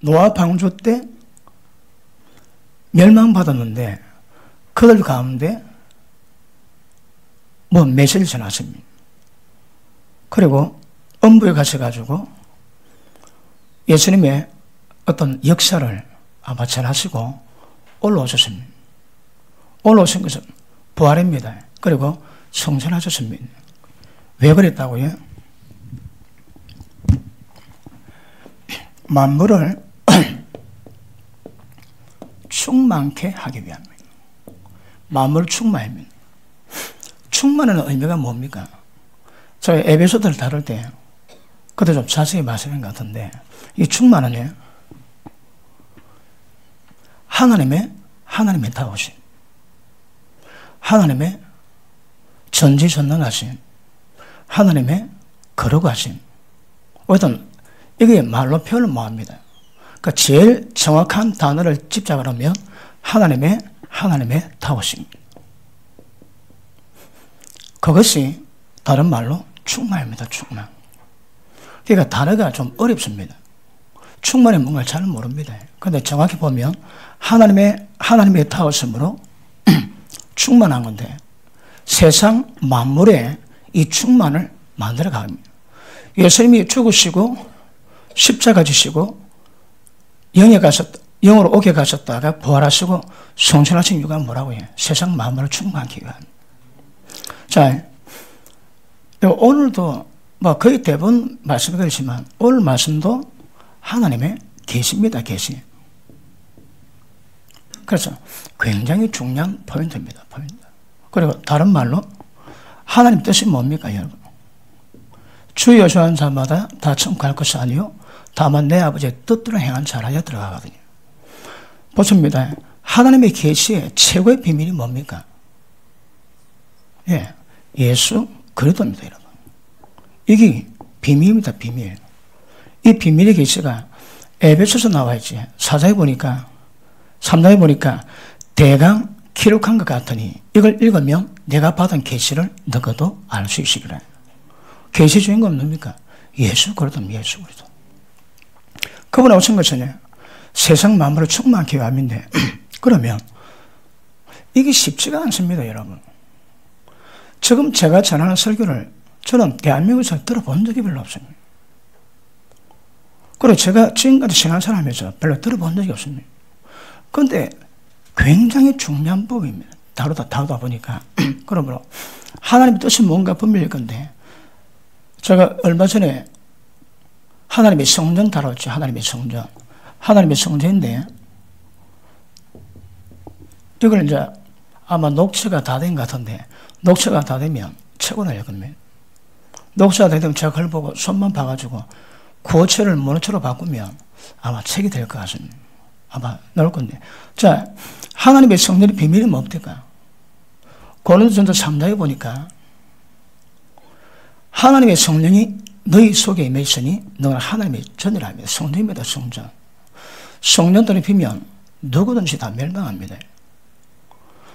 노아 방주 때 멸망받았는데 그들 가운데 메시지를 전하십니다. 그리고 음부에 가셔가지고 예수님의 어떤 역사를 아마 전하시고 올라오셨습니다. 올라오신 것은 부활입니다. 그리고 성천하셨습니다. 왜 그랬다고요? 만물을 충만케 하기 위함입니다. 만물을 충만합니다. 충만하는 의미가 뭡니까? 저희 에베소서를 다룰 때 그때 좀 자세히 말씀한 것 같은데 이 충만은요, 하나님의 다우심, 하나님의 전지전능하심, 하나님의 거룩하심. 어떤 이게 말로 표현을 못합니다. 그러니까 제일 정확한 단어를 집자하면 하나님의 다우심입니다. 그것이 다른 말로 충만입니다. 충만. 그러니까 단어가 좀 어렵습니다. 충만이 뭔가를 잘 모릅니다. 그런데 정확히 보면 하나님의 다우심으로 충만한 건데 세상 만물에 이 충만을 만들어 갑니다. 예수님이 죽으시고 십자가 지시고 영으로 오게 가셨다가 부활하시고 성천하신 이유가 뭐라고 해요? 세상 만물을 충만하기 위한. 자, 오늘도 거의 대부분 말씀이 그렇지만 오늘 말씀도 하나님의 계시입니다. 계시. 그래서 굉장히 중요한 포인트입니다. 포인트. 그리고 다른 말로 하나님 뜻이 뭡니까, 여러분? 주 여호와하는 자마다 다 천국 갈 것이 아니요 다만 내 아버지의 뜻대로 행한 자라야 들어가거든요. 보십니다. 하나님의 계시의 최고의 비밀이 뭡니까? 예, 예수 그리스도입니다, 여러분. 이게 비밀입니다, 비밀. 이 비밀의 계시가 에베소서 나와 있지. 4장에 보니까, 3장에 보니까 대강 기록한 것 같으니 이걸 읽으면 내가 받은 계시를 너희도 알 수 있으리라. 계시 주인공은 뭡니까? 예수 그리스도입니다, 예수 그리스도. 그분이 오신 것은 세상 만물을 충만케 함인데 그러면 이게 쉽지가 않습니다, 여러분. 지금 제가 전하는 설교를 저는 대한민국에서 들어본 적이 별로 없습니다. 그리고 제가 지금까지 신앙생활하면서 별로 들어본 적이 없습니다. 그런데 굉장히 중요한 법입니다. 다루다 보니까. 그러므로 하나님의 뜻이 뭔가 분명할 건데 제가 얼마 전에 하나님의 성전 다뤘죠. 하나님의 성전. 하나님의 성전인데 이걸 이제 아마 녹취가 다 된 것 같은데 녹취가 다 되면 책으로 낼 겁니다. 녹취가 되면 제가 그걸 보고 손만 봐가지고 구어체를 모노체로 바꾸면 아마 책이 될 것 같습니다. 아마 나올 건데. 자, 하나님의 성전의 비밀이 뭡니까? 고린도전서 3장에 보니까 하나님의 성령이 너희 속에 임해 있으니 너는 하나님의 전이라 합니다. 성전입니다, 성전. 성전들이 비면 누구든지 다 멸망합니다.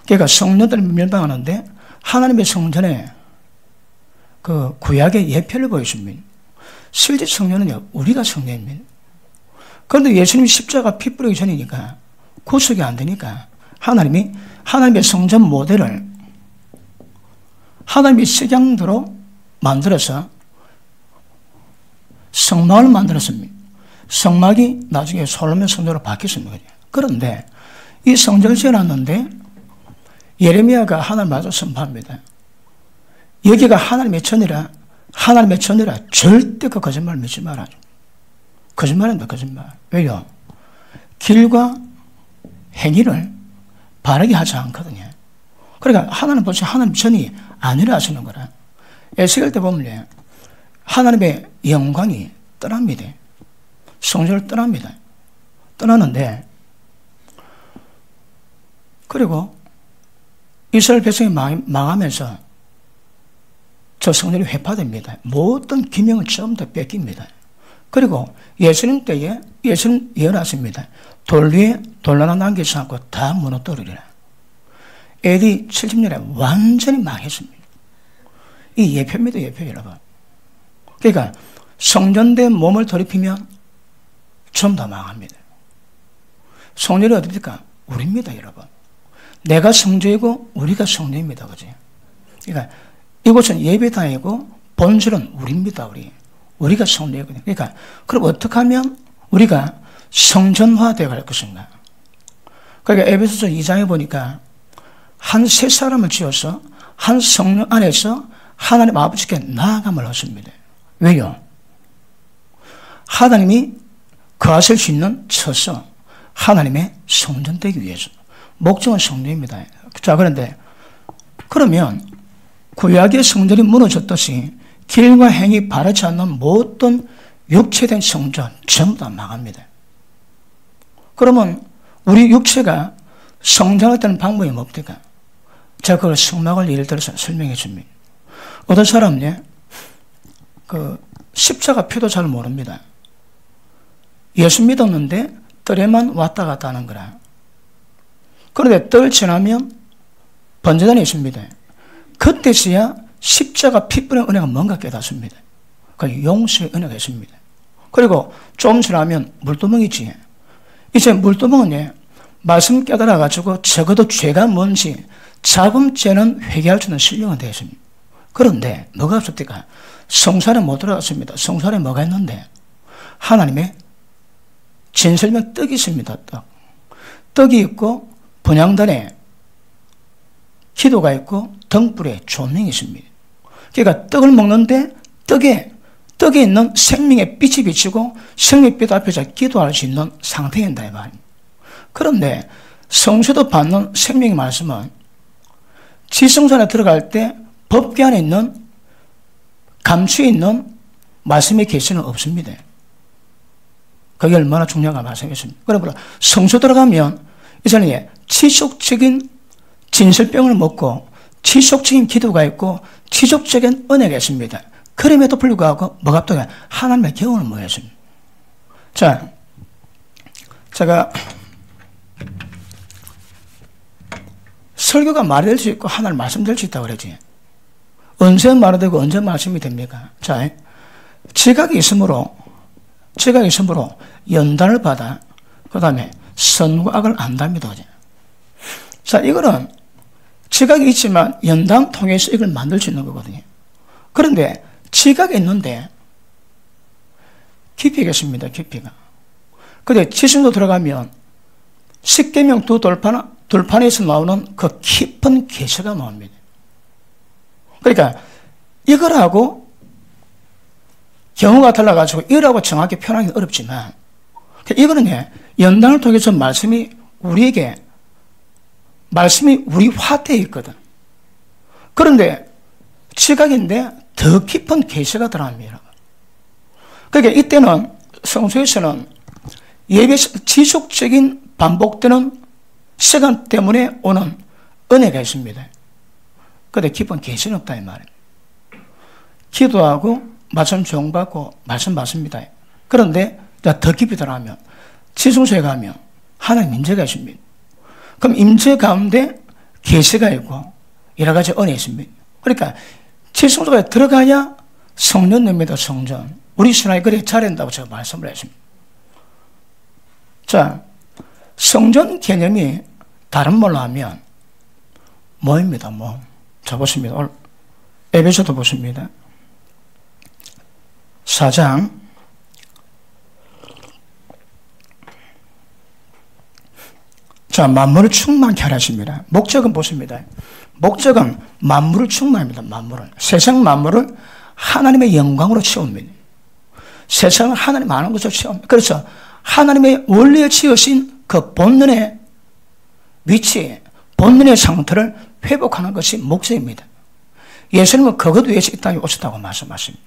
그러니까 성전들이 멸망하는데 하나님의 성전에 그 구약의 예표를 보여줍니다. 실제 성전은요, 우리가 성전입니다. 그런데 예수님이 십자가 피 뿌리기 전이니까 구속이 안 되니까 하나님의 성전 모델을 하나님의 식양대로 만들어서 성막을 만들었습니다. 성막이 나중에 솔로몬 성전으로 바뀌었습니다. 그런데 이 성전을 지어놨는데 예레미야가 하나님 앞에서 선포합니다. 여기가 하나님의 전이라 절대 그 거짓말 믿지 마라. 거짓말입니다, 거짓말. 왜요? 길과 행위를 바르게 하지 않거든요. 그러니까 하나님 보시 하나님 전이 아니라 하시는 거라. 에스겔 때 보면 하나님의 영광이 떠납니다. 성전을 떠납니다. 떠나는데 그리고 이스라엘 백성이 망하면서 저 성전이 회파됩니다. 모든 기명을 처음부터 뺏깁니다. 그리고 예수님 때에 예수님 예언하십니다. 돌 위에 돌 하나 남기지 않고 다 무너뜨리리라. AD 70년에 완전히 망했습니다. 이 예표입니다, 예표 여러분. 그러니까 성전된 몸을 더럽히면 좀 더 망합니다. 성전이 어디입니까? 우리입니다, 여러분. 내가 성전이고 우리가 성전입니다, 그지? 그러니까 이곳은 예배당이고 본질은 우리입니다, 우리. 우리가 성전이거든요. 그러니까 그럼 어떻게 하면 우리가 성전화되어 갈 것인가? 그러니까 에베소서 2장에 보니까 한 세 사람을 지어서 한 성령 안에서 하나님 아버지께 나아감을 하십니다. 왜요? 하나님이 거하실 수 있는 처소, 하나님의 성전 되기 위해서. 목적은 성전입니다. 자, 그런데 그러면 구약의 성전이 무너졌듯이 길과 행이 바르지 않는 모든 육체된 성전 전부 다 망합니다. 그러면 우리 육체가 성전할 때는 방법이 뭡니까? 제가 그걸 성막을 예를 들어서 설명해 줍니다. 어떤 사람은 십자가 표도 잘 모릅니다. 예수 믿었는데 뜰에만 왔다 갔다 하는 거라. 그런데 뜰 지나면 번제단이 있습니다. 그때서야 십자가 피뿌린 은혜가 뭔가 깨닫습니다. 그 용서의 은혜가 있습니다. 그리고 좀 지나면 물두멍이지. 이제 물두멍은 말씀 깨달아가지고 적어도 죄가 뭔지 자금죄는 회개할 수 있는 신령은 되었습니다. 그런데 뭐가 없었을까? 성산에 못 들어갔습니다. 성산에 뭐가 있는데? 하나님의 진설명 떡이 있습니다. 떡이 있고 분향단에 기도가 있고 등불에 조명이 있습니다. 그러니까 떡을 먹는데 떡에 있는 생명의 빛이 비치고 생명빛 앞에서 기도할 수 있는 상태인다 이 말입니다. 그런데 성수도 받는 생명의 말씀은 지성전에 들어갈 때 법궤 안에 있는 감추어 있는 말씀의 계시는 없습니다. 그게 얼마나 중요한가 말씀했습니다. 그러므로 성수 들어가면 이제는 지속적인 진설병을 먹고 지속적인 기도가 있고 지속적인 은혜가 있습니다. 그럼에도 불구하고 뭐가 또 하나님의 경험을 모였습니다. 자, 제가 설교가 말이 될 수 있고 하나님 말씀될 수 있다고 그러지. 언제 말이 되고 언제 말씀이 됩니까? 자, 지각이 있으므로 연단을 받아 그 다음에 선과 악을 안답니다. 자, 이거는 지각이 있지만 연단 통해서 이걸 만들 수 있는 거거든요. 그런데 지각이 있는데 깊이가 있습니다. 깊이가. 근데 지성도 들어가면 십계명 두 돌판에서 나오는 그 깊은 계시가 나옵니다. 그러니까 이거라고 경우가 달라가지고 이거라고 정확히 표현하기는 어렵지만 이거는 연단을 통해서 말씀이 우리화되어 있거든. 그런데 지각인데 더 깊은 계시가 들어갑니다. 그러니까 이때는 성수에서는 예배에서 지속적인 반복되는 시간 때문에 오는 은혜가 있습니다. 그런데 깊은 계시는 없다 이 말이에요. 기도하고 말씀 조용받고 말씀 받습니다. 그런데 더 깊이 들어가면 지성소에 가면 하나님 임재가 있습니다. 그럼 임재 가운데 계시가 있고 여러 가지 은혜 있습니다. 그러니까 지성소에 들어가야 성전입니다. 성전. 우리 신앙이 그래 잘한다고 제가 말씀을 했습니다. 자, 성전 개념이 다른 말로 하면 뭐입니다. 자, 보십니다. 오늘 에베소도 보십니다. 4장 '자, 만물을 충만케 하라' 하십니다. 목적은 보십니다. 목적은 만물을 충만합니다. 만물을. 세상 만물을 하나님의 영광으로 채웁니다. 세상은 하나님 아는 것으로 채웁니다. 그래서 하나님의 원리에 지으신 그 본능의 위치, 본능의 상태를 회복하는 것이 목적입니다. 예수님은 그것 위해서 이 땅에 오셨다고 말씀하십니다.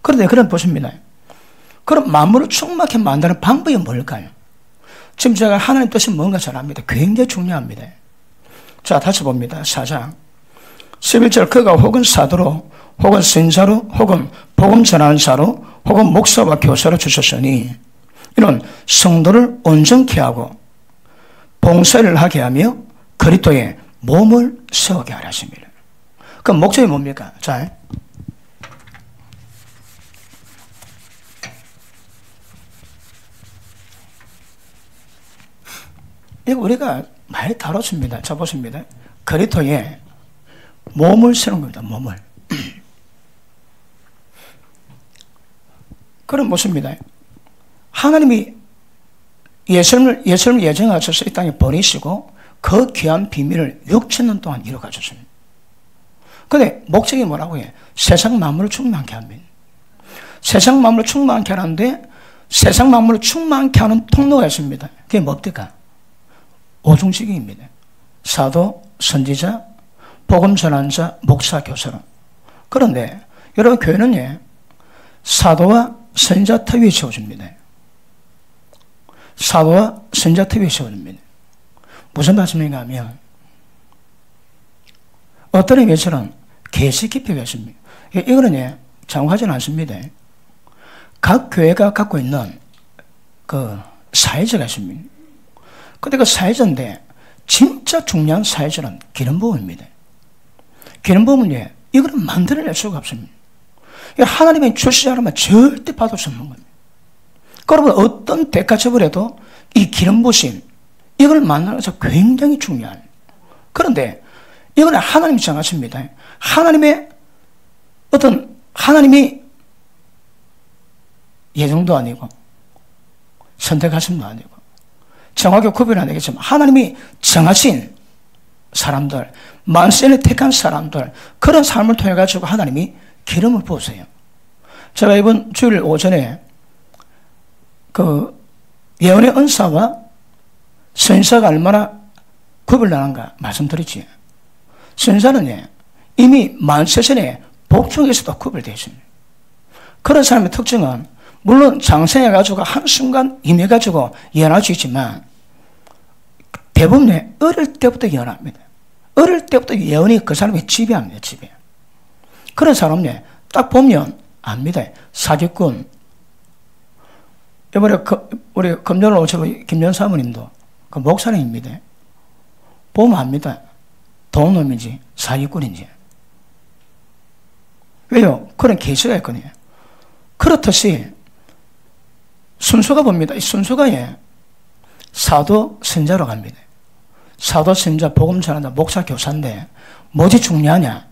그런데 그런 보십니다. 그럼 만물을 충만하게 만드는 방법이 뭘까요? 지금 제가 하나님 뜻이 뭔가 잘 압니다. 굉장히 중요합니다. 자, 다시 봅니다. 4장 11절 그가 혹은 사도로 혹은 선자로 혹은 복음 전하는 자로 혹은 목사와 교사로 주셨으니 이는 성도를 온전케 하고 봉사를 하게 하며 그리스도의 몸을 세우게 하라 하십니다. 그럼 목적이 뭡니까? 자, 이거 우리가 많이 다뤘습니다. 자, 보십니다. 그리스도에 몸을 세우는 겁니다. 몸을. 그럼 무엇입니다? 하나님이 예수님을 예정하셔서 이 땅에 보내시고 그 귀한 비밀을 6,000년 동안 이루어가셨습니다. 근데 목적이 뭐라고 해? 세상 만물을 충만케 합니다. 세상 만물을 충만케 하는데 세상 만물을 충만케 하는 통로가 있습니다. 그게 뭡니까? 오중직입니다. 사도, 선지자, 복음 전환자, 목사, 교사. 그런데 여러분 교회는 사도와 선지자 특위에 세워집니다. 사도와 선지자 특위에 세워집니다. 무슨 말씀인가 하면 어떤 의미에서는 계시 깊이가 있습니다. 이거는 정확하지는 않습니다. 각 교회가 갖고 있는 그 사회자가 있습니다. 근데 그 사회자인데 진짜 중요한 사회자는 기름부음입니다. 기름부음은 이거는 만들어낼 수가 없습니다. 하나님의 주시자라면 절대 받을 수 없는 겁니다. 그러면 어떤 대가처벌 해도 이 기름부심 이걸 만나서 굉장히 중요한. 그런데 이거는 하나님이 정하십니다. 하나님이 예정도 아니고 선택하심도 아니고 정확히 구별은 안 되겠지만 하나님이 정하신 사람들, 만세를 택한 사람들, 그런 삶을 통해 가지고 하나님이 기름을 부으세요. 제가 이번 주일 오전에 그 예언의 은사와 선사가 얼마나 구별나는가 말씀드렸지. 선사는 이미 만세전에 복중에서도 구별되어 있습니다. 그런 사람의 특징은 물론 장성해가지고 한순간 임해가지고 예언할 수 있지만 대부분 어릴 때부터 예언합니다. 어릴 때부터 예언이 그 사람의 지배합니다. 지배. 그런 사람은 딱 보면 압니다. 사기꾼. 이번에 우리 금전을 오시고 김전 사모님도 그 목사님입니다. 보면 압니다. 도둑놈인지 사기꾼인지. 왜요? 그런 계시가 있거든요. 그렇듯이 순서가 봅니다. 이 순서가 사도, 선자로 갑니다. 사도, 선자, 복음 전하자, 목사, 교사인데 뭐지 중요하냐?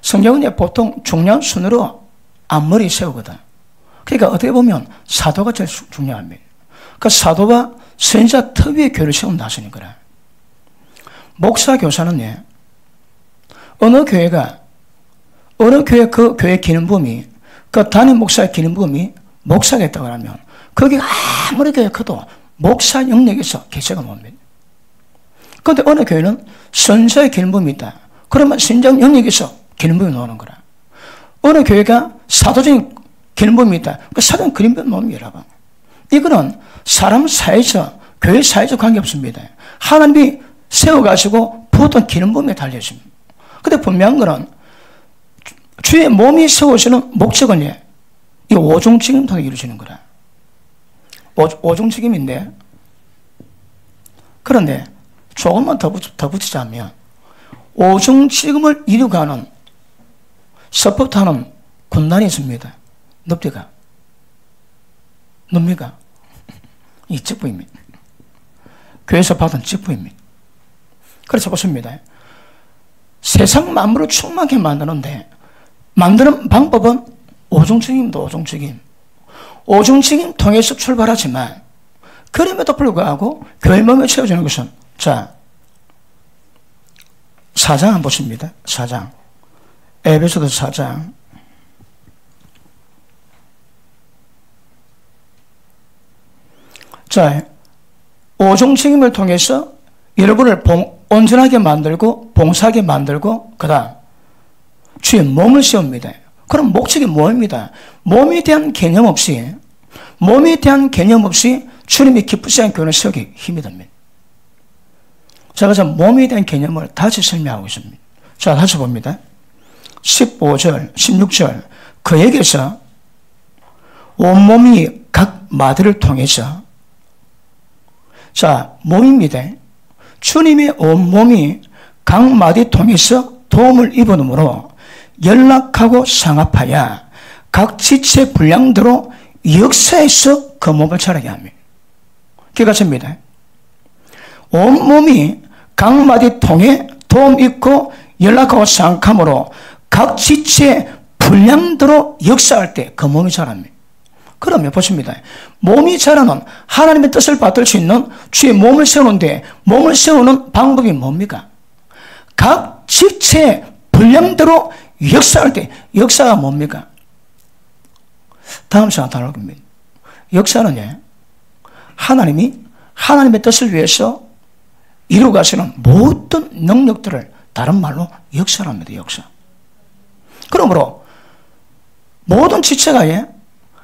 성경은 보통 중요한 순으로 앞머리 세우거든. 그러니까 어떻게 보면 사도가 제일 중요합니다. 그 사도와 선자 특유의 교회를 세운다 하시는 거라. 목사, 교사는 어느 교회 그 교회 기능부음이 그 담임 목사의 기능부음이 목사가 있다고 하면 거기가 아무리 교회가 커도 목사 영역에서 개체가 뭡니다. 그런데 어느 교회는 선자의 기능부음이 있다. 그러면 선장 영역에서 기능부음이 나오는 거라. 어느 교회가 사도적인 기능부음이 있다. 그 사도적인 기능부음이 나오는 거라. 이거는 사람 사이에서 교회 사이에서 관계없습니다. 하나님이 세워가지고 부었던 기능부음에 달려있습니다. 근데 분명한 거는 주의 몸이 세워지는 목적은 이 오중책임 통해 이루어지는 거라. 오중책임인데 그런데 조금만 더 붙이자면 오중책임을 이루가는 서포트하는 군단이 있습니다. 넙니까? 이 직분입니다. 교회에서 받은 직분입니다. 그래서 보십니다. 세상 만물을 충만하게 만드는 방법은 오중책임입니다. 오중책임 통해서 출발하지만 그럼에도 불구하고 교회 몸에 채워지는 것은 자 4장 한번 보십니다. 4장 에베소서 4장 자 오중책임을 통해서 여러분을 온전하게 만들고 봉사하게 만들고 그 다음 주의 몸을 세웁니다. 그럼 목적이 뭐입니다? 몸에 대한 개념 없이 주님이 기쁘지 않은 교회를 세우기 힘이 듭니다. 자, 그래서 몸에 대한 개념을 다시 설명하고 있습니다. 자, 다시 봅니다. 15절, 16절 그에게서 온몸이 각 마디를 통해서 자, 몸입니다. 주님의 온몸이 각 마디 통해서 도움을 입어놓으므로 연락하고 상합하여 각 지체 분량대로 역사에서 그 몸을 자라게 합니다. 기가 찹니다. 온몸이 각마디 통해 도움 있고 연락하고 생각함으로 각 지체 분량대로 역사할 때 그 몸이 자랍니다. 그러면 보십니다. 몸이 자라는 하나님의 뜻을 받을 수 있는 주의 몸을 세우는데 몸을 세우는 방법이 뭡니까? 각 지체 분량대로 역사할 때 역사가 뭡니까? 다음 시간 다룰 겁니다. 역사는 하나님이 하나님의 뜻을 위해서 이루어가시는 모든 능력들을 다른 말로 역사랍니다. 역사. 그러므로 모든 지체가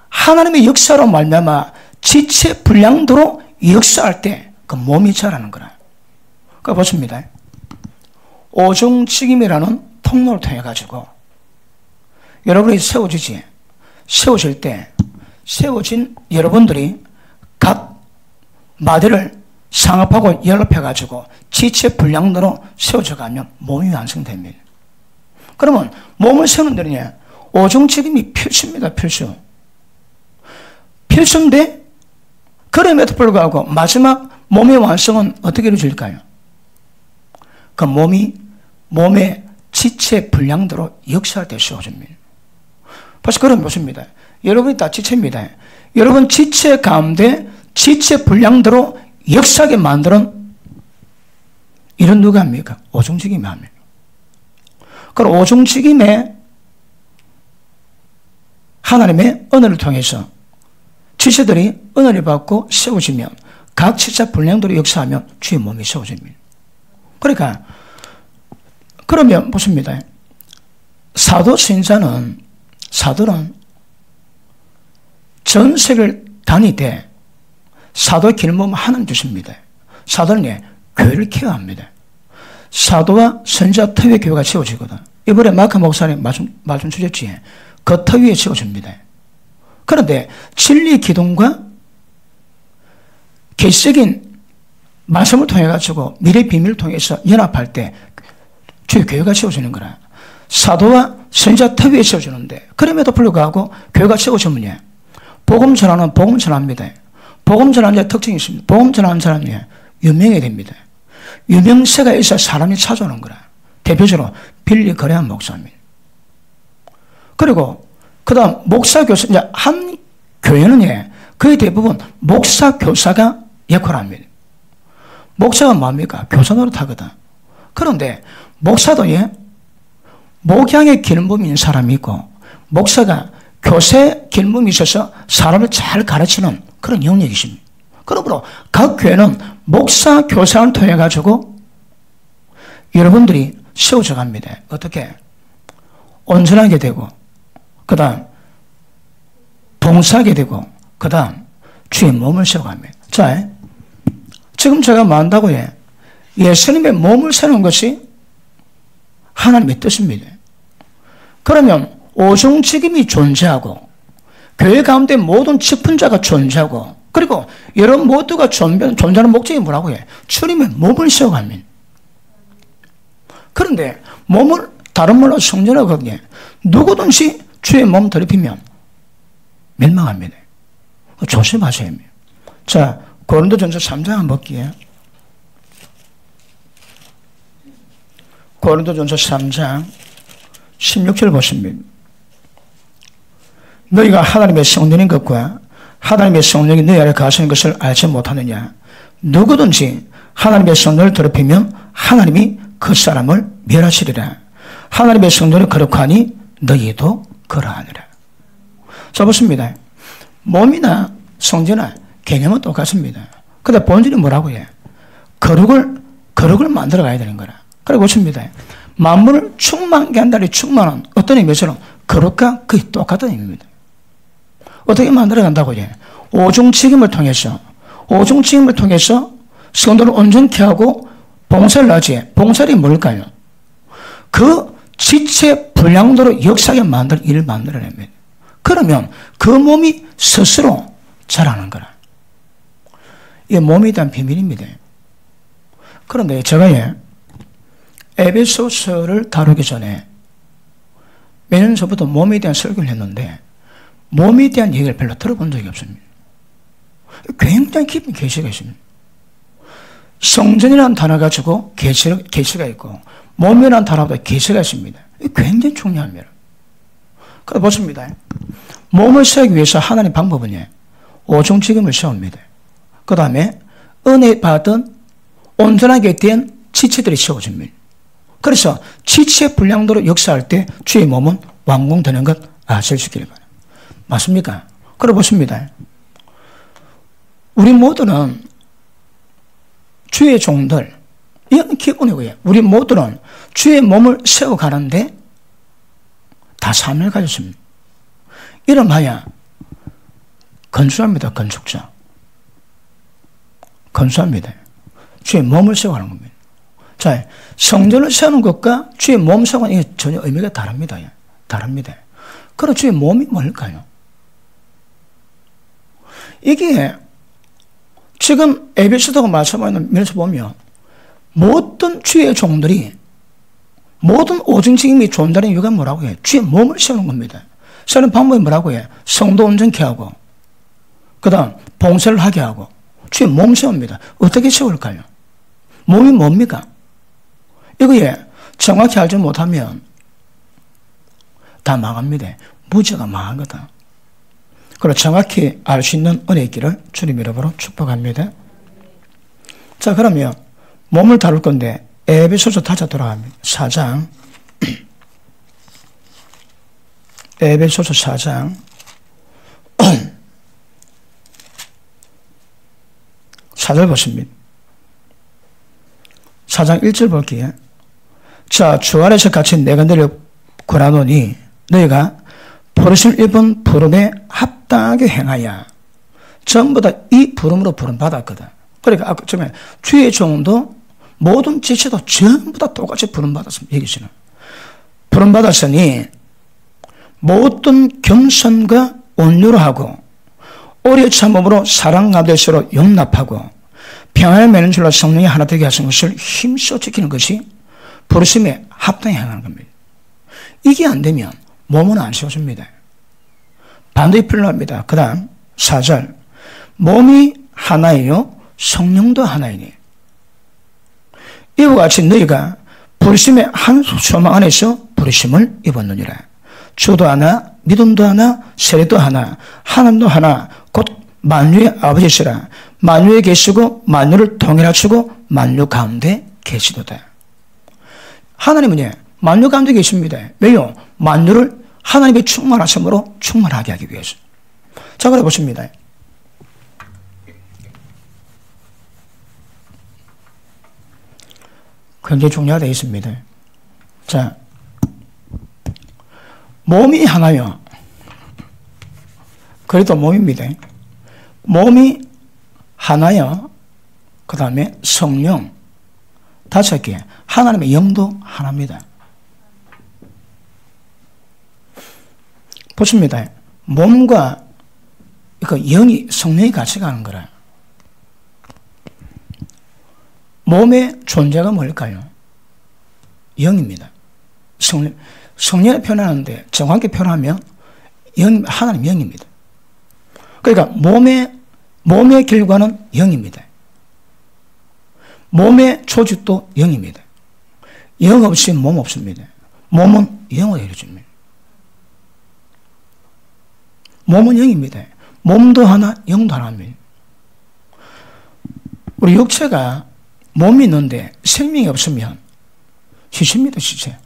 하나님의 역사로 말미암아 지체 분량대로 역사할 때 그 몸이 자라는 거라. 그러니까 보십니다. 오중직임이라는 통로를 통해 가지고 여러분이 세워질 때 세워진 여러분들이 각 마디를 상합하고 연합해 가지고 지체 분량대로 세워져 가면 몸이 완성됩니다. 그러면 몸을 세우는 데는 오중직임이 필수입니다. 필수인데 그럼에도 불구하고 마지막 몸의 완성은 어떻게 이루어질까요? 그 몸의 지체 분량대로 역사할 때 세워집니다. 벌써 그런 보십니다. 여러분이 다 지체입니다. 여러분 지체 가운데 지체 분량대로 역사하게 만드는 이런 누가 합니까? 오중직임이 합니다. 그럼 오중직임에 하나님의 은혜를 통해서 지체들이 은혜를 받고 세워지면 각 지체 분량대로 역사하면 주의 몸이 세워집니다. 그러니까 그러면 보십니다. 사도들은 전 세계를 다니되 사도의 길몸 하나님 주십니다. 사도는 교회를 케어합니다. 사도와 선지자 터위에 교회가 세워지거든. 이번에 마크 목사님 말씀 주셨지. 그 터위에 세워집니다. 그런데 진리 기둥과 계시적인 말씀을 통해 가지고 미래 비밀을 통해서 연합할 때 주의 교회가 세워지는 거라. 사도와 선지자 터위에 세워지는데 그럼에도 불구하고 교회가 세워지면 복음 전하는 복음 전합니다. 복음 전하는 데 특징이 있습니다. 복음 전하는 사람이 유명해야 됩니다. 유명세가 있어야 사람이 찾아오는 거라. 대표적으로 빌리 그레함 목사입니다. 그리고 그 다음 목사 교사, 이제 한 교회는 거의 대부분 목사 교사가 역할을 합니다. 목사가 뭡니까? 교사 노릇하거든. 그런데 목사도 목양의 길몸이 있는 사람이 있고 목사가 교세 길몸이 있어서 사람을 잘 가르치는 그런 영역이 있습니다. 그러므로 각 교회는 목사 교사를 통해 가지고 여러분들이 세워져 갑니다. 어떻게? 온전하게 되고 그 다음 봉사하게 되고 그 다음 주의 몸을 세워갑니다. 자, 지금 제가 말한다고요. 예수님의 몸을 세우는 것이 하나님의 뜻입니다. 그러면 오중직임이 존재하고 교회 가운데 모든 직분자가 존재하고 그리고 여러분 모두가 존재하는 목적이 뭐라고 해? 주님의 몸을 세워갑니다. 그런데 몸을 다른 말로 성전하고 거기에 누구든지 주의 몸 더럽히면 멸망합니다. 조심하셔야 합니다. 자, 고린도전서 3장 한번 볼게요. 고린도전서 3장 16절 보십니다. 너희가 하나님의 성전인 것과 하나님의 성령이 너희 아래 거하시는 것을 알지 못하느냐. 누구든지 하나님의 성전을 더럽히면 하나님이 그 사람을 멸하시리라. 하나님의 성전이 거룩하니 너희도 그러하니라. 자, 보십니다. 몸이나 성전이나 개념은 똑같습니다. 근데 본질이 뭐라고 해? 거룩을 만들어 가야 되는 거라. 그리고 보십니다. 만물을 충만케 한다는 충만은 어떤 의미에서는 거룩과 거의 똑같은 의미입니다. 어떻게 만들어 간다고 해? 오중직임을 통해서 성도를 온전케 하고 봉사를 하지. 봉사를 뭘까요? 그 지체 분량대로 역사하게 만들 일을 만들어냅니다. 그러면 그 몸이 스스로 자라는 거라. 이게 몸에 대한 비밀입니다. 그런데 제가 에베소서를 다루기 전에 몇 년 전부터 몸에 대한 설교를 했는데 몸에 대한 얘기를 별로 들어본 적이 없습니다. 굉장히 깊은 계시가 있습니다. 성전이라는 단어 가지고 계시가 있고 몸이라는 단어도 계시가 있습니다. 굉장히 중요합니다. 그래 보십니다. 몸을 세우기 위해서 하나님 방법은요, 오종지금을 세웁니다. 그 다음에 은혜 받은 온전하게 된 지체들이 세워집니다. 그래서 지체 분량대로 역사할 때 주의 몸은 완공되는 것 아실 수 있기를 바랍니다. 맞습니까? 그래 보십니다. 우리 모두는 주의 종들, 이건 기본이고요. 우리 모두는 주의 몸을 세워가는데 다 사명을 가졌습니다. 이름하여 건축합니다. 건축자. 건축합니다. 주의 몸을 세워가는 겁니다. 자, 성전을 세우는 것과 주의 몸 세우는 게 전혀 의미가 다릅니다. 다릅니다. 그럼 주의 몸이 뭘까요? 이게 지금 에베소서가 말씀하는 면에서 보면 모든 주의 종들이 모든 오중직임이 존재하는 이유가 뭐라고 해요? 주의 몸을 세우는 겁니다. 세우는 방법이 뭐라고 해요? 성도 온전케 하고 그 다음 봉사를 하게 하고 주의 몸 세웁니다. 어떻게 세울까요? 몸이 뭡니까? 이거에 정확히 알지 못하면 다 망합니다. 무죄가 망하거든. 그리고 정확히 알 수 있는 은혜 있기를 주님 이름으로 축복합니다. 자, 그러면 몸을 다룰 건데 에베소서 다시 돌아갑니다. 4장 에베소서 4장 4절 보십니다. 4장 1절 볼게요. 자, 주 안에서 같이 내가 너를 권하노니 너희가 부르심 입은 부름에 합당하게 행하여. 전부 다 이 부름으로 부름받았거든. 그러니까 아까 처음에 주의 종도 모든 지체도 전부 다 똑같이 부름받았습니다. 여기서는 부름받았으니 모든 겸손과 온유로 하고 오래 참음으로 사랑 가운데 서로 용납하고 평안을 맺는 줄로 성령이 하나 되게 하신 것을 힘써 지키는 것이 부르심에 합당히 행하는 겁니다. 이게 안 되면 몸은 안 세워집니다. 반드시 필요합니다. 그 다음 4절 몸이 하나이요 성령도 하나이니 이와 같이 너희가 부르심의 한 소망 안에서 부르심을 입었느니라. 주도 하나 믿음도 하나 세례도 하나 하나님도 하나 곧 만유의 아버지시라. 만유에 계시고 만유를 통일하시고 만유 가운데 계시도다. 하나님은 만유 가운데 계십니다. 왜요? 만유를 하나님의 충만하심으로 충만하게 하기 위해서. 자, 그래 보십니다. 굉장히 중요하다 있습니다. 자, 몸이 하나요. 그래도 몸입니다. 몸이 하나요. 그 다음에 성령 5개. 하나님의 영도 하나입니다. 보십니다. 몸과 그 영이 성령이 같이 가는 거라. 몸의 존재가 뭘까요? 영입니다. 성령을 표현하는데 정확히 표현하면 하나님 영입니다. 그러니까 몸의 결과는 영입니다. 몸의 조직도 영입니다. 영 없이 몸 없습니다. 몸은 영으로 이루어집니다. 몸은 영입니다. 몸도 하나, 영도 하나입니다. 우리 육체가 몸이 있는데 생명이 없으면 시체입니다, 시체.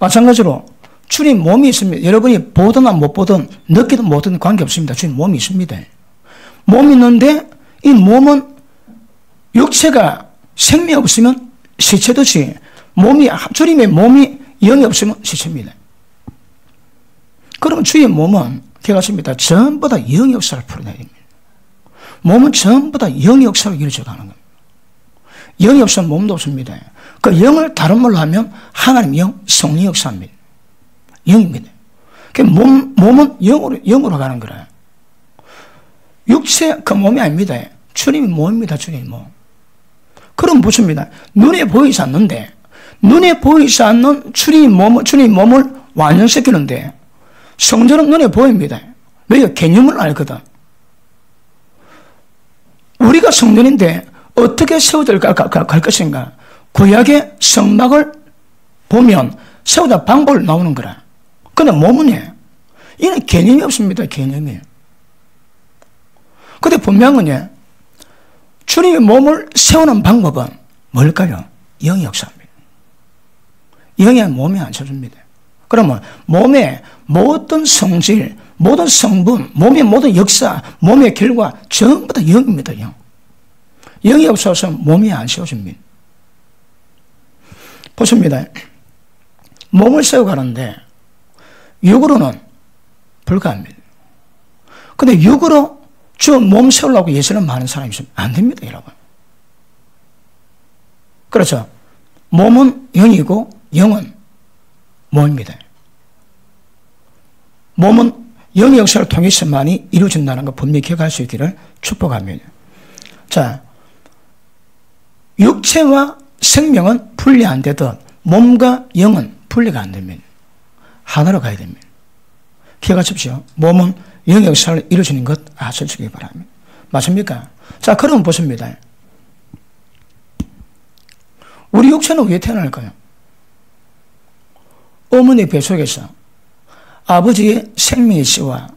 마찬가지로 주님 몸이 있습니다. 여러분이 보든 못 보든 느끼든 못든 관계없습니다. 주님 몸이 있습니다. 몸이 있는데 이 몸은 육체가 생명이 없으면 시체듯이 주님의 몸이 영이 없으면 시체입니다. 그러면 주의 몸은 기억하십니다. 전부 다 영의 역사를 풀어내야 됩니다. 몸은 전부 다 영의 역사로 이루어져 가는 겁니다. 영이 없으면 몸도 없습니다. 그 영을 다른 말로 하면 하나님 영, 성령 역사입니다. 영입니다. 몸은 영으로 가는 거라. 육체 그 몸이 아닙니다. 주님이 몸입니다. 주님이 몸. 그럼 보십니다. 눈에 보이지 않는데 눈에 보이지 않는 주님 몸을 완전시키는데 성전은 눈에 보입니다. 왜요? 개념을 알거든. 우리가 성전인데 어떻게 세워질 갈 것인가? 구약의 성막을 보면 세우다 방법을 나오는 거라. 근데 몸은 이는 개념이 없습니다. 개념이. 근데 분명한 건 주님의 몸을 세우는 방법은 뭘까요? 영의 역사입니다. 영이 몸이 안 쳐줍니다. 그러면 몸의 모든 성질, 모든 성분, 몸의 모든 역사, 몸의 결과 전부 다 영입니다. 영. 영이 없어서 몸이 안 세워집니다. 보십니다. 몸을 세워가는데 육으로는 불가합니다. 근데 육으로 저 몸 세우려고 예수는 많은 사람이 있으면 안 됩니다, 여러분. 그렇죠. 몸은 영이고 영은 몸입니다. 몸은 영의 역사를 통해서만이 이루어진다는 걸 분명히 기억할 수 있기를 축복합니다. 자, 육체와 생명은 분리 안 되듯 몸과 영은 분리가 안 됩니다. 하나로 가야 됩니다. 기억하십시오. 몸은 영의 역사를 이루어지는 것 아시기 바랍니다. 맞습니까? 자, 그럼 보십니다. 우리 육체는 왜 태어날까요? 어머니 뱃속에서 아버지의 생명의 씨와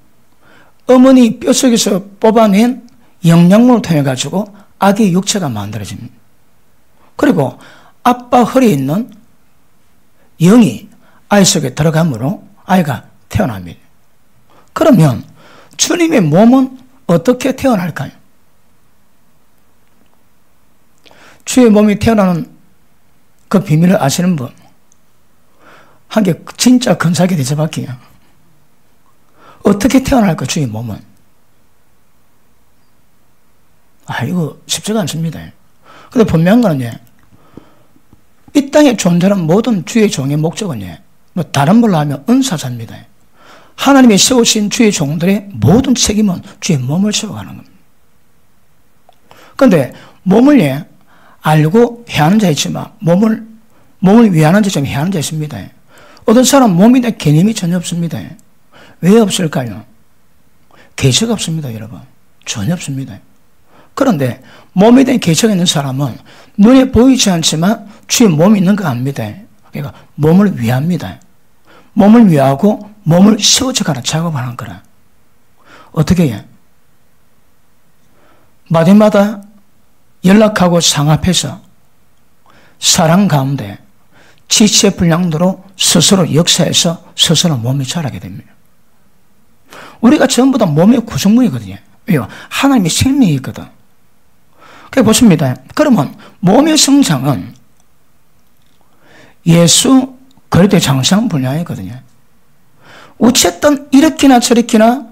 어머니 뼛속에서 뽑아낸 영양분을 통해 가지고 아기의 육체가 만들어집니다. 그리고 아빠 허리에 있는 영이 아이 속에 들어가므로 아이가 태어납니다. 그러면 주님의 몸은 어떻게 태어날까요? 주의 몸이 태어나는 그 비밀을 아시는 분? 한 개 진짜 근사하게 대접할게요. 어떻게 태어날까, 주의 몸은? 이거 쉽지가 않습니다. 근데 분명한 거는 이 땅에 존재하는 모든 주의 종의 목적은 뭐 다른 말로 하면 은사자입니다. 하나님이 세우신 주의 종들의 모든 책임은 주의 몸을 세워가는 겁니다. 그런데 몸을 알고 해하는 자 있지만 몸을 위하는 자 있지만 해하는 자 있습니다. 어떤 사람 몸에 대한 개념이 전혀 없습니다. 왜 없을까요? 계시가 없습니다, 여러분. 전혀 없습니다. 그런데 몸에 대한 계시가 있는 사람은 눈에 보이지 않지만 주의 몸이 있는 거 압니다. 그러니까 몸을 위합니다. 몸을 위하고 몸을 세워져가는 작업을 하는 거라. 어떻게 해? 마디마다 연락하고 상합해서 사랑 가운데 지체불량도로 스스로 역사해서 스스로 몸이 자라게 됩니다. 우리가 전부 다 몸의 구성물이거든요. 왜요? 하나님의 생명이 있거든. 그래 보십니다. 그러면 몸의 성장은 예수 그리스도의 장상 분야이거든요. 어쨌든 이렇게나 저렇게나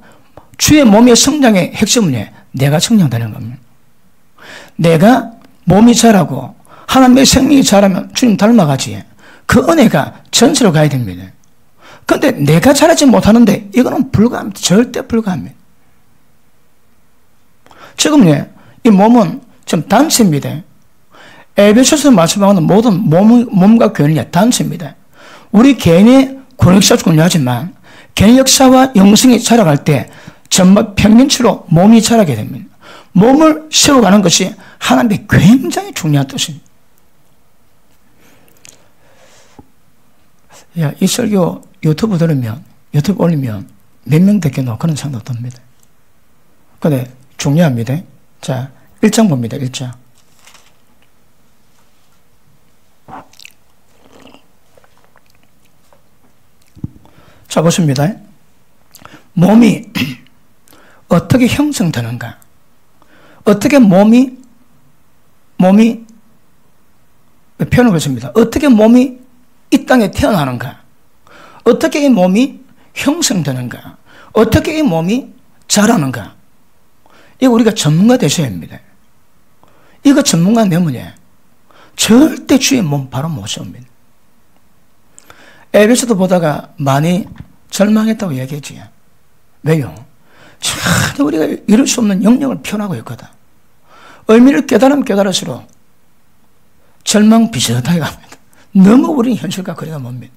주의 몸의 성장의 핵심은 내가 성장되는 겁니다. 내가 몸이 자라고 하나님의 생명이 자라면 주님 닮아가지. 그 은혜가 전체로 가야 됩니다. 그런데 내가 자라지 못하는데 이거는 불가합니다. 절대 불가합니다. 지금 이 몸은 지금 단체입니다. 에베소서 말씀하는 모든 몸과 교회는 단체입니다. 우리 개인의 권역사도 중요하지만 개인 역사와 영성이 자라갈 때 정말 평균치로 몸이 자라게 됩니다. 몸을 세워가는 것이 하나님의 굉장히 중요한 뜻입니다. 이 설교 유튜브 올리면 몇 명 됐겠노? 그런 생각도 듭니다. 근데 중요합니다. 자, 1장 봅니다. 1장. 자, 보십니다. 몸이 어떻게 형성되는가? 어떻게 몸이 표현을 그렇습니다. 어떻게 몸이 이 땅에 태어나는가? 어떻게 이 몸이 형성되는가? 어떻게 이 몸이 자라는가? 이거 우리가 전문가 되셔야 합니다. 이거 전문가 되면 절대 주의 몸 바로 못 세웁니다. 에베소도 보다가 많이 절망했다고 얘기했지. 왜요? 참 우리가 이룰 수 없는 영역을 표현하고 있거든. 의미를 깨달으면 깨달을수록 절망 비슷하게 갑니다. 너무 우리는 현실과 거리가 멉니다.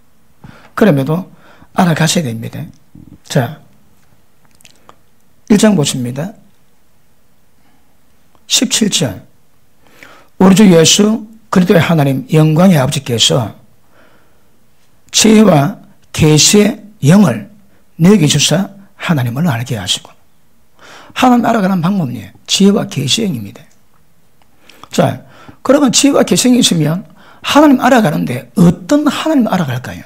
그럼에도 알아가셔야 됩니다. 자, 1장 보십니다. 17절 우리 주 예수 그리스도의 하나님 영광의 아버지께서 지혜와 계시의 영을 너에게 주사 하나님을 알게 하시고 하나님 알아가는 방법이 지혜와 계시의 영입니다. 자, 그러면 지혜와 계시의 영이 있으면 하나님 알아가는데 어떤 하나님 알아갈까요?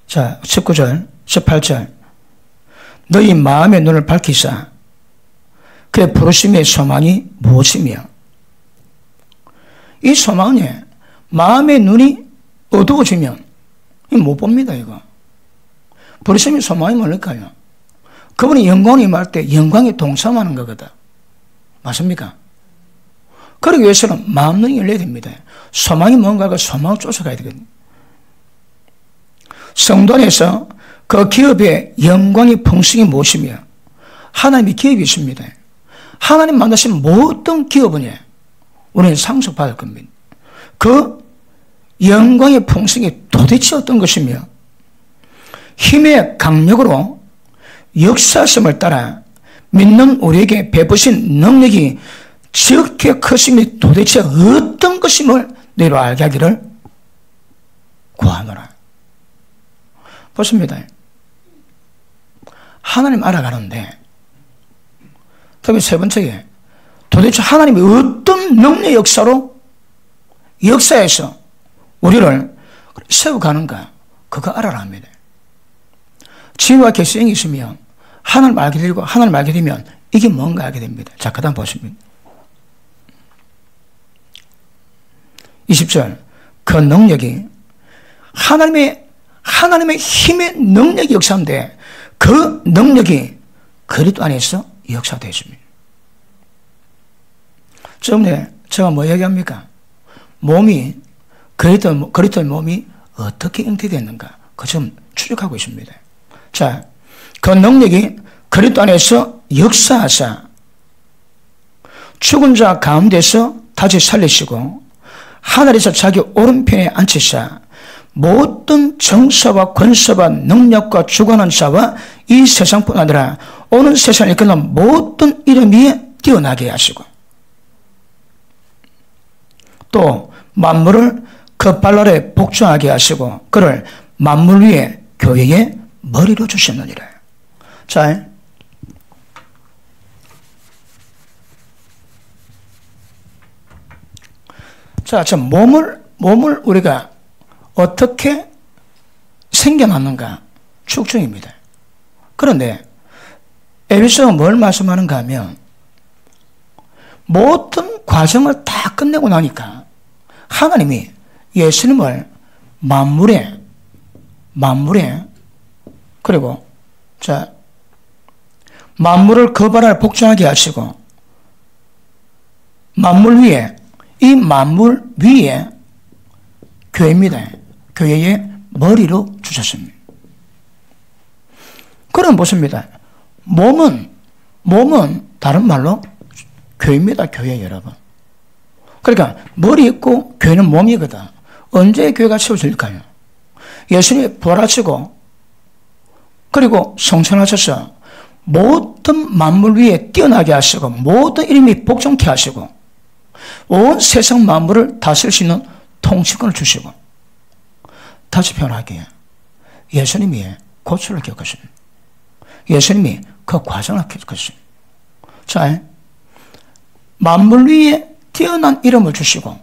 자, 19절, 18절 너희 마음의 눈을 밝히사 그의 부르심의 소망이 무엇이며 이 소망에 마음의 눈이 어두워지면 못 봅니다. 이거 부르심의 소망이 뭘까요? 그분이 영광이 임할 때 영광에 동참하는 거거든. 맞습니까? 그러기 위해서는 마음 눈이 열려야 됩니다. 소망이 뭔가 그 소망을 쫓아가야 되거든요. 성도 안에서 그 기업의 영광의 풍성이 무엇이며 하나님의 기업이 있습니다. 하나님 만드신 모든 기업은 우리는 상속받을 겁니다. 그 영광의 풍성이 도대체 어떤 것이며 힘의 강력으로 역사심을 따라 믿는 우리에게 베푸신 능력이 지극히 크심이 도대체 어떤 것임을 너희로 알게 하기를 구하노라. 보십니다. 하나님 알아가는데 특히 세 번째에 도대체 하나님이 어떤 능력 역사로 역사에서 우리를 세워가는가 그거 알아라 합니다. 지혜와 계시의 영이 있으면 하나님 알게 되고 하나님 알게 되면 이게 뭔가 알게 됩니다. 자, 그 다음 보시면 20절 그 능력이 하나님의 힘의 능력이 역사인데 그 능력이 그리스도 안에서 역사되었습니다. 처음에 제가 뭐 얘기합니까? 몸이 그리스도의 몸이 어떻게 잉태됐는가 그 점 추적하고 있습니다. 자, 그 능력이 그리스도 안에서 역사하사 죽은 자 가운데서 다시 살리시고 하늘에서 자기 오른편에 앉히사 모든 정사와 권세와 능력과 주관하는 자와 이 세상뿐 아니라 오는 세상에 이끄는 모든 이름 위에 뛰어나게 하시고 또 만물을 그 발 아래 복종하게 하시고 그를 만물 위에 교회의 머리로 주셨느니라. 자, 저 몸을 우리가 어떻게 생겨났는가 축중입니다. 그런데 에베소가 뭘 말씀하는가 하면 모든 과정을 다 끝내고 나니까 하나님이 예수님을 만물에 그리고 자 만물을 그 발 아래 복종하게 하시고 만물 위에 이 만물 위에 교회입니다. 교회의 머리로 주셨습니다. 그럼 보십니다. 몸은 다른 말로 교회입니다. 교회 여러분. 그러니까 머리 있고 교회는 몸이거든. 언제 교회가 세워질까요? 예수님이 부활하시고 그리고 성천하셔서 모든 만물 위에 뛰어나게 하시고 모든 이름이 복종케 하시고 온 세상 만물을 다스릴 수 있는 통치권을 주시고 다시 표현하기에 예수님이 고초를 겪으십니다. 예수님이 그 과정을 겪으십니다. 자, 만물 위에 뛰어난 이름을 주시고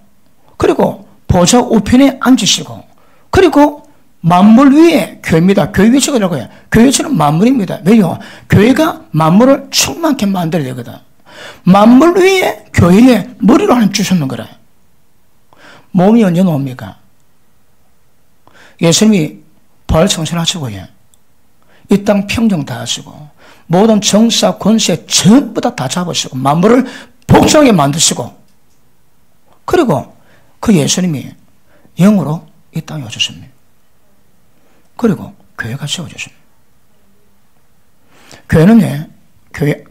그리고 보좌 우편에 앉으시고 그리고 만물 위에 교회입니다. 교회 위치가 뭐예요? 교회 위치는 만물입니다. 왜요? 교회가 만물을 충만케 만들어야 되거든. 만물 위에 교회에 머리로 하나님 주셨는 거라. 몸이 언제 나옵니까? 예수님이 부활 성천하시고요. 이 땅 평정 다 하시고 모든 정사 권세 전부 다 잡으시고 만물을 복종하게 만드시고 그리고 그 예수님이 영으로 이 땅에 오셨습니다. 그리고 교회가 세워졌습니다.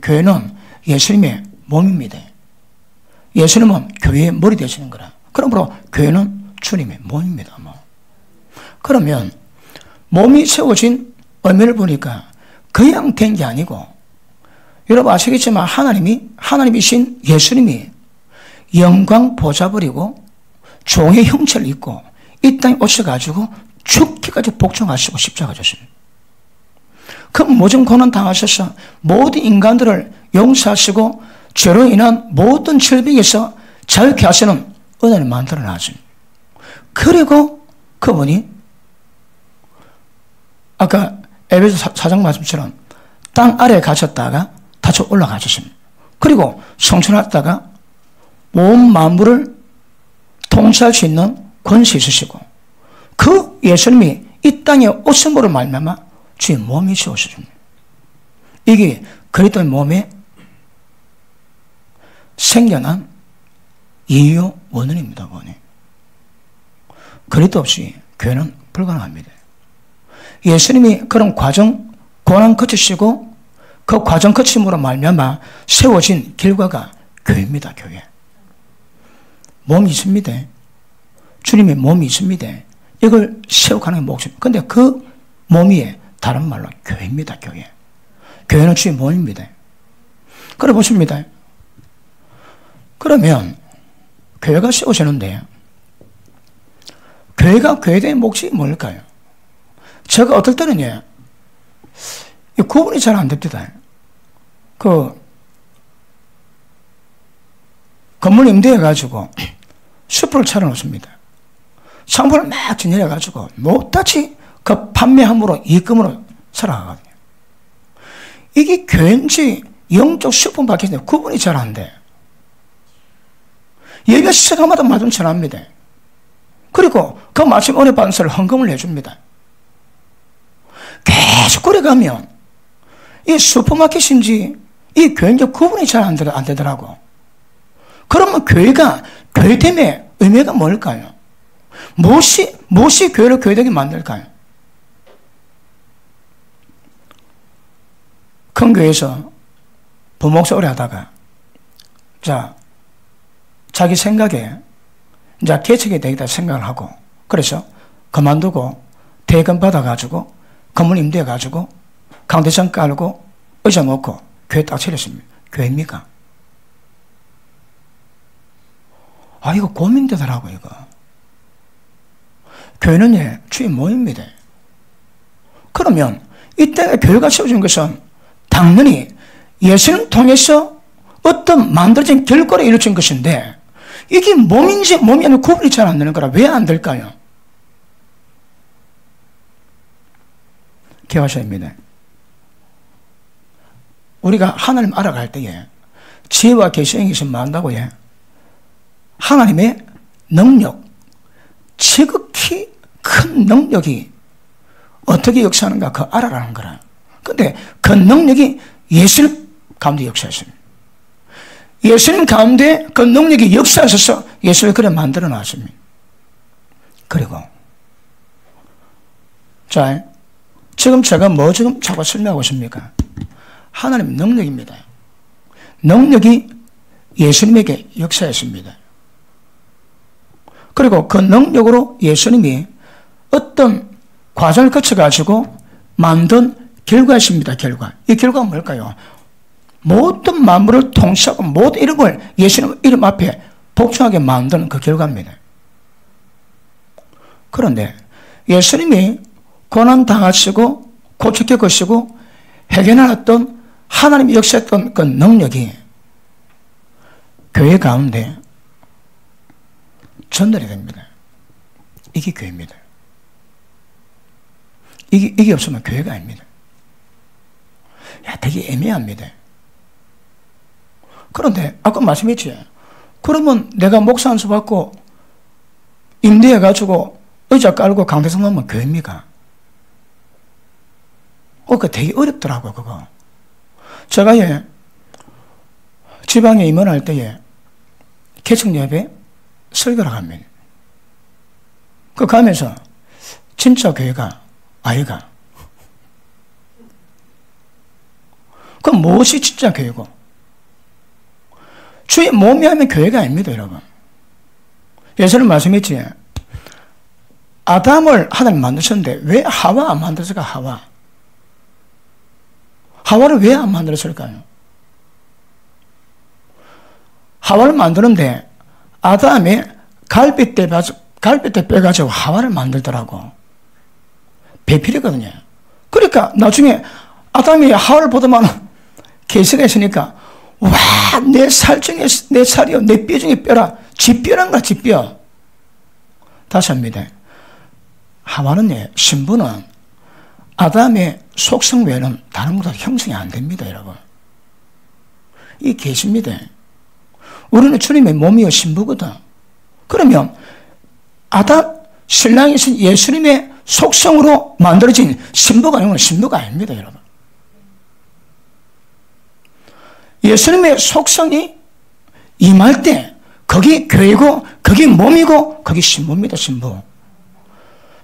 교회는 예수님의 몸입니다. 예수님은 교회의 머리 되시는 거라. 그러므로 교회는 주님의 몸입니다. 그러면 몸이 세워진 의미를 보니까 그냥 된 게 아니고 여러분 아시겠지만 하나님이신 예수님이 영광 보좌버리고 종의 형체를 입고 이 땅에 오셔가지고 죽기까지 복종하시고 십자가 졌습니다. 그 모든 고난 당하셔서 모든 인간들을 용서하시고 죄로 인한 모든 질병에서 자유케 하시는 은혜를 만들어 놨습니다. 그리고 그분이 아까 에베소 4장 말씀처럼 땅 아래에 가셨다가 다시 올라가셨습니다. 그리고 성천하다가 온 만물을 통치할 수 있는 권세 있으시고 그 예수님이 이 땅에 오심으로 말미암아 주의 몸이 되어주십니다. 이게 그리스도의 몸에 생겨난 이유 원인입니다. 원인. 그리스도 없이 교회는 불가능합니다. 예수님이 그런 과정 고난 거치시고 그 과정 거침으로 말미암아 세워진 결과가 교회입니다. 교회. 몸이 있습니다. 주님의 몸이 있습니다. 이걸 세워가는 게 목숨입니다. 그런데 그 몸이 다른 말로 교회입니다. 교회. 교회는 주의 몸입니다. 그래 보십니다. 그러면 교회가 세워지는데 교회가 교회의 몫이 뭘까요? 제가 어떨 때는요, 구분이 잘 안 됩니다. 건물 임대해가지고 슈퍼를 차려놓습니다. 상품을 막 진열해가지고 못다치 그 판매함으로 이익금으로 살아가거든요. 이게 교회인지 영적 슈퍼마켓인지 구분이 잘 안 돼. 예배 시간마다 말씀 전합니다. 그리고 그 마침 은혜 받은 사람을 헌금을 해줍니다. 계속 그래가면 이 슈퍼마켓인지 이 교회인지 구분이 잘 안 되더라고. 그러면 교회가 교회됨의 의미가 뭘까요? 무엇이 교회를 교회되게 만들까요? 큰 교회에서 부목사 오래 하다가 자기 생각에 이제 개척이 되겠다 생각을 하고 그래서 그만두고 대금 받아가지고 건물 임대해가지고 강대상 깔고 의자 놓고 교회 딱 차렸습니다. 교회입니까? 이거 고민되더라고요, 이거. 교회는 주의 몸입니다. 그러면 이때 교회가 세워진 것은 당연히 예수님 통해서 어떤 만들어진 결과로 이루어진 것인데 이게 몸인지 몸이 아니라 구분이 잘 안 되는 거라 왜 안 될까요? 기억하셔야 합니다. 우리가 하나님 알아갈 때에 지혜와 계시형이 있으면 안다고 해. 하나님의 능력, 지극히 큰 능력이 어떻게 역사하는가 그거 알아가는 거라. 근데 그 능력이 예수님 가운데 역사했습니다. 예수님 가운데 그 능력이 역사하셔서 예수를 그래 만들어 놨습니다. 그리고 지금 제가 뭐 지금 자꾸 설명하고 있습니까? 하나님의 능력입니다. 능력이 예수님에게 역사했습니다. 그리고 그 능력으로 예수님이 어떤 과정을 거쳐가지고 만든 결과였습니다. 결과. 이 결과가 뭘까요? 모든 만물을 통치하고 모든 이름을 예수님 이름 앞에 복종하게 만드는 그 결과입니다. 그런데 예수님이 고난 당하시고 고쳐 겪으시고 해결하였던 하나님이 역사했던 그 능력이 교회 가운데 전달이 됩니다. 이게 교회입니다. 이게 없으면 교회가 아닙니다. 되게 애매합니다. 그런데 아까 말씀했지. 그러면 내가 목사 안수 받고 임대해가지고 의자 깔고 강대상 놓으면 교회입니까? 그거 되게 어렵더라고요, 그거. 제가 지방에 임원할 때에 개척 예배 설교를 합니다. 그 가면서 진짜 교회가 아이가. 그럼 무엇이 진짜 교회고? 주의 몸이 하면 교회가 아닙니다, 여러분. 예수님 말씀했지. 아담을 하나님 만드셨는데 왜 하와 안 만들었을까, 하와? 하와를 왜 안 만들었을까요? 하와를 만드는데 아담이 갈빗대 빼가지고 하와를 만들더라고. 배필이거든요. 그러니까 나중에 아담이 하와를 보더만 계시가 있으니까 와, 내 살 중에 내 살이요, 내 뼈 중에 뼈라. 쥐뼈란 거야, 쥐뼈. 다시 합니다. 하와는 신부는 아담의 속성 외에는 다른 것보다 형성이 안 됩니다, 여러분. 이 계십니다. 우리는 주님의 몸이요 신부거든. 그러면 신랑이신 예수님의 속성으로 만들어진 신부가 아니면 신부가 아닙니다, 여러분. 예수님의 속성이 임할 때 거기 교회고 거기 몸이고 거기 신부입니다, 신부.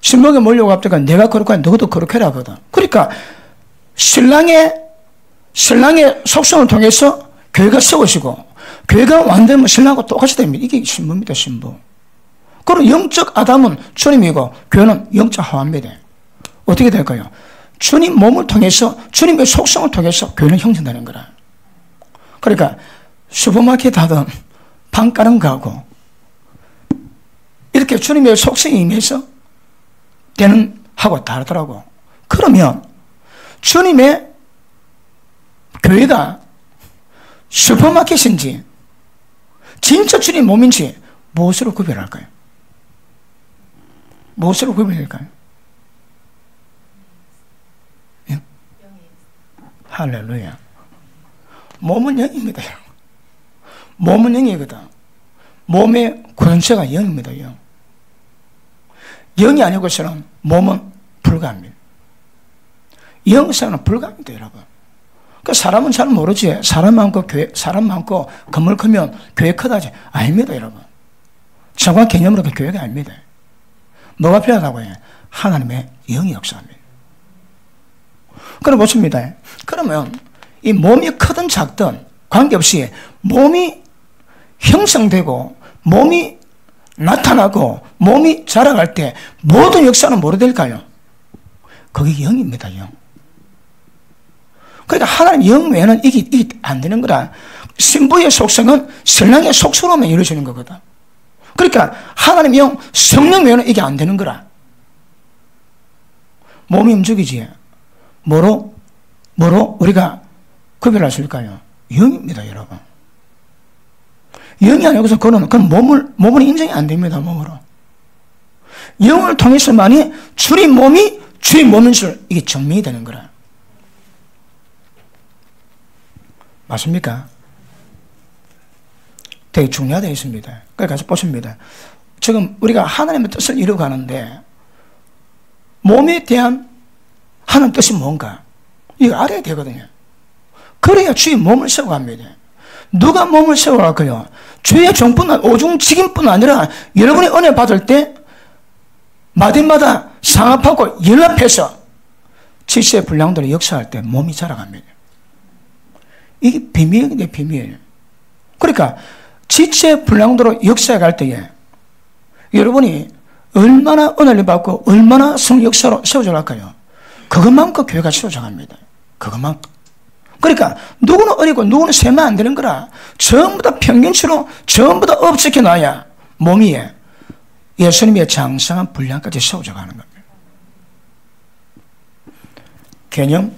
신부에게 몰려고 합니까? 내가 그렇고 너도 그렇게 하거든. 그러니까 신랑의 속성을 통해서 교회가 세워지고 교회가 완전히 신랑하고 똑같이 됩니다. 이게 신부입니다, 신부. 그리고 영적 아담은 주님이고 교회는 영적 하와입니다. 어떻게 될까요? 주님 몸을 통해서 주님의 속성을 통해서 교회는 형성되는 거라. 그러니까 슈퍼마켓 하든 방가른 가고 이렇게 주님의 속성에 임해서 되는 하고 다르더라고. 그러면 주님의 교회가 슈퍼마켓인지 진짜 주님 몸인지 무엇으로 구별할까요? 무엇으로 구별할까요? 예? 할렐루야. 몸은 영입니다. 몸은 영이거든. 몸의 권세가 영입니다. 영. 영이 아니고서는 몸은 불가합니다. 영성은 불가합니다, 여러분. 그 사람은 잘 모르지. 사람 많고 건물 크면 교회 크다지. 아닙니다, 여러분. 정확한 개념으로 그 교회가 아닙니다. 뭐가 필요하다고 해요? 하나님의 영이 역사합니다. 그럼 보십니다. 그러면 이 몸이 크든 작든 관계없이 몸이 형성되고 몸이 나타나고 몸이 자라갈 때 모든 역사는 뭐로 될까요? 그게 영입니다, 영. 그러니까 하나님 영 외에는 이게 안 되는 거다. 신부의 속성은 신랑의 속성으로만 이루어지는 거거든. 그러니까 하나님 영, 성령 외에는 이게 안 되는 거라. 몸이 움직이지. 뭐로 우리가 구별할 수 있을까요? 영입니다, 여러분. 영이 아니고서 그건 몸은 인정이 안 됩니다, 몸으로. 영을 통해서만이 주님 몸이 주의 몸인 줄 이게 증명이 되는 거라. 맞습니까? 되게 중요하다 있습니다. 그래서 보십니다. 지금 우리가 하나님의 뜻을 이루어 가는데 몸에 대한 하나님 뜻이 뭔가 이거 알아야 되거든요. 그래야 주의 몸을 세워갑니다. 누가 몸을 세워갈까요? 주의 종뿐 오중직인뿐 아니라 여러분이 은혜 받을 때 마디마다 상합하고 연합해서 질서의 분량들을 역사할 때 몸이 자라갑니다. 이게 비밀인데 비밀. 그러니까 지체 불량도로 역사에 갈 때에 여러분이 얼마나 은혜를 받고 얼마나 성 역사로 세워져 갈까요? 그것만큼 교회가 세워져 갑니다. 그것만큼. 그러니까 누구는 어리고 누구는 세면 안 되는 거라. 전부 다 평균치로 전부 다 업적해 놔야 몸이 예수님의 장성한 분량까지 세워져 가는 겁니다. 개념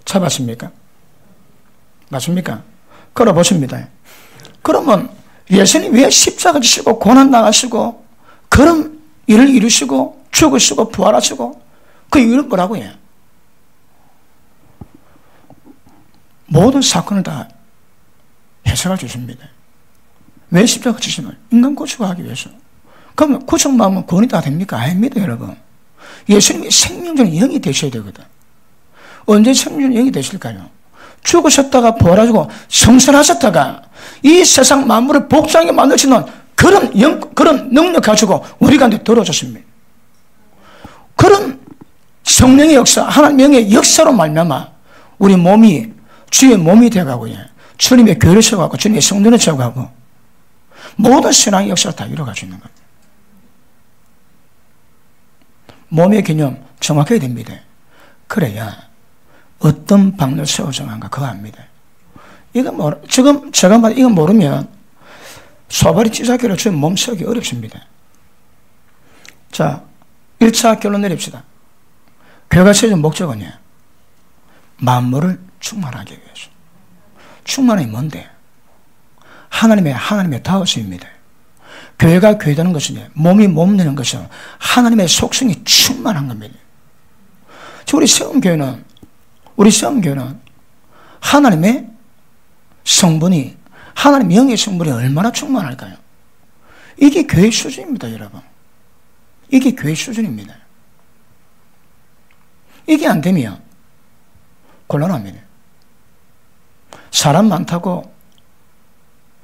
잡았습니까? 맞습니까? 걸어보십니다. 그러면 예수님 왜 십자가 지시고 고난 당하시고 그런 일을 이루시고 죽으시고 부활하시고 그 이유는 뭐라고 해요? 모든 사건을 다 해석할 수 있습니다. 왜 십자가 지시는 인간 구속하기 위해서. 그러면 구속 마음은 구원이 다 됩니까? 아닙니다, 여러분. 예수님이 생명 중에 영이 되셔야 되거든. 언제 생명 중에 영이 되실까요? 죽으셨다가 부활하시고 성설하셨다가 이 세상 만물을 복잡하게 만드시는 그런 능력 가지고 우리 가운데 들어오셨습니다. 그런 성령의 역사, 하나님의 영의 역사로 말미암아 우리 몸이 주의 몸이 되어가고 주님의 교회를 세워가고 주님의 성전을 세워가고 모든 신앙의 역사를 다 이루어가고 있는 겁니다. 몸의 개념 정확해야 됩니다. 그래야 어떤 방을 세워져 간가 그거 압니다. 지금 제가 말한 이거 모르면 소발이 찌작기를 주면 몸 세우기 어렵습니다. 자, 1차 결론 내립시다. 교회가 세운 목적은요, 만물을 충만하기 위해서. 충만이 뭔데? 하나님의 다우스입니다. 교회가 교회되는 것은, 몸이 몸 되는 것은 하나님의 속성이 충만한 겁니다. 우리 세움교회는 하나님의 성분이, 하나님의 영의 성분이 얼마나 충만할까요? 이게 교회 수준입니다, 여러분. 이게 교회 수준입니다. 이게 안 되면 곤란합니다. 사람 많다고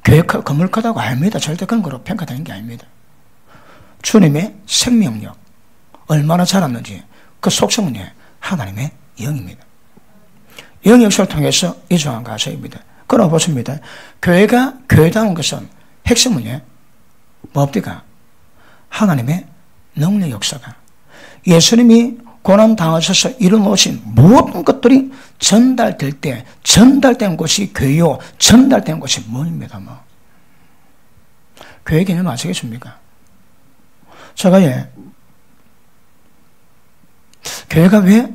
교회 건물 크다고 아닙니다. 절대 그런 거로 평가되는 게 아닙니다. 주님의 생명력, 얼마나 자랐는지 그 속성은 하나님의 영입니다. 영의 역사를 통해서 이루어간 가설입니다. 그러나 보십니다. 교회가 교회다운 것은 핵심은 뭡니까? 하나님의 능력 역사가, 예수님이 고난 당하셔서 이루어놓으신 모든 것들이 전달될 때, 전달된 곳이 교회요, 전달된 곳이 뭐입니다. 교회 개념 아시겠습니까? 제가 교회가 왜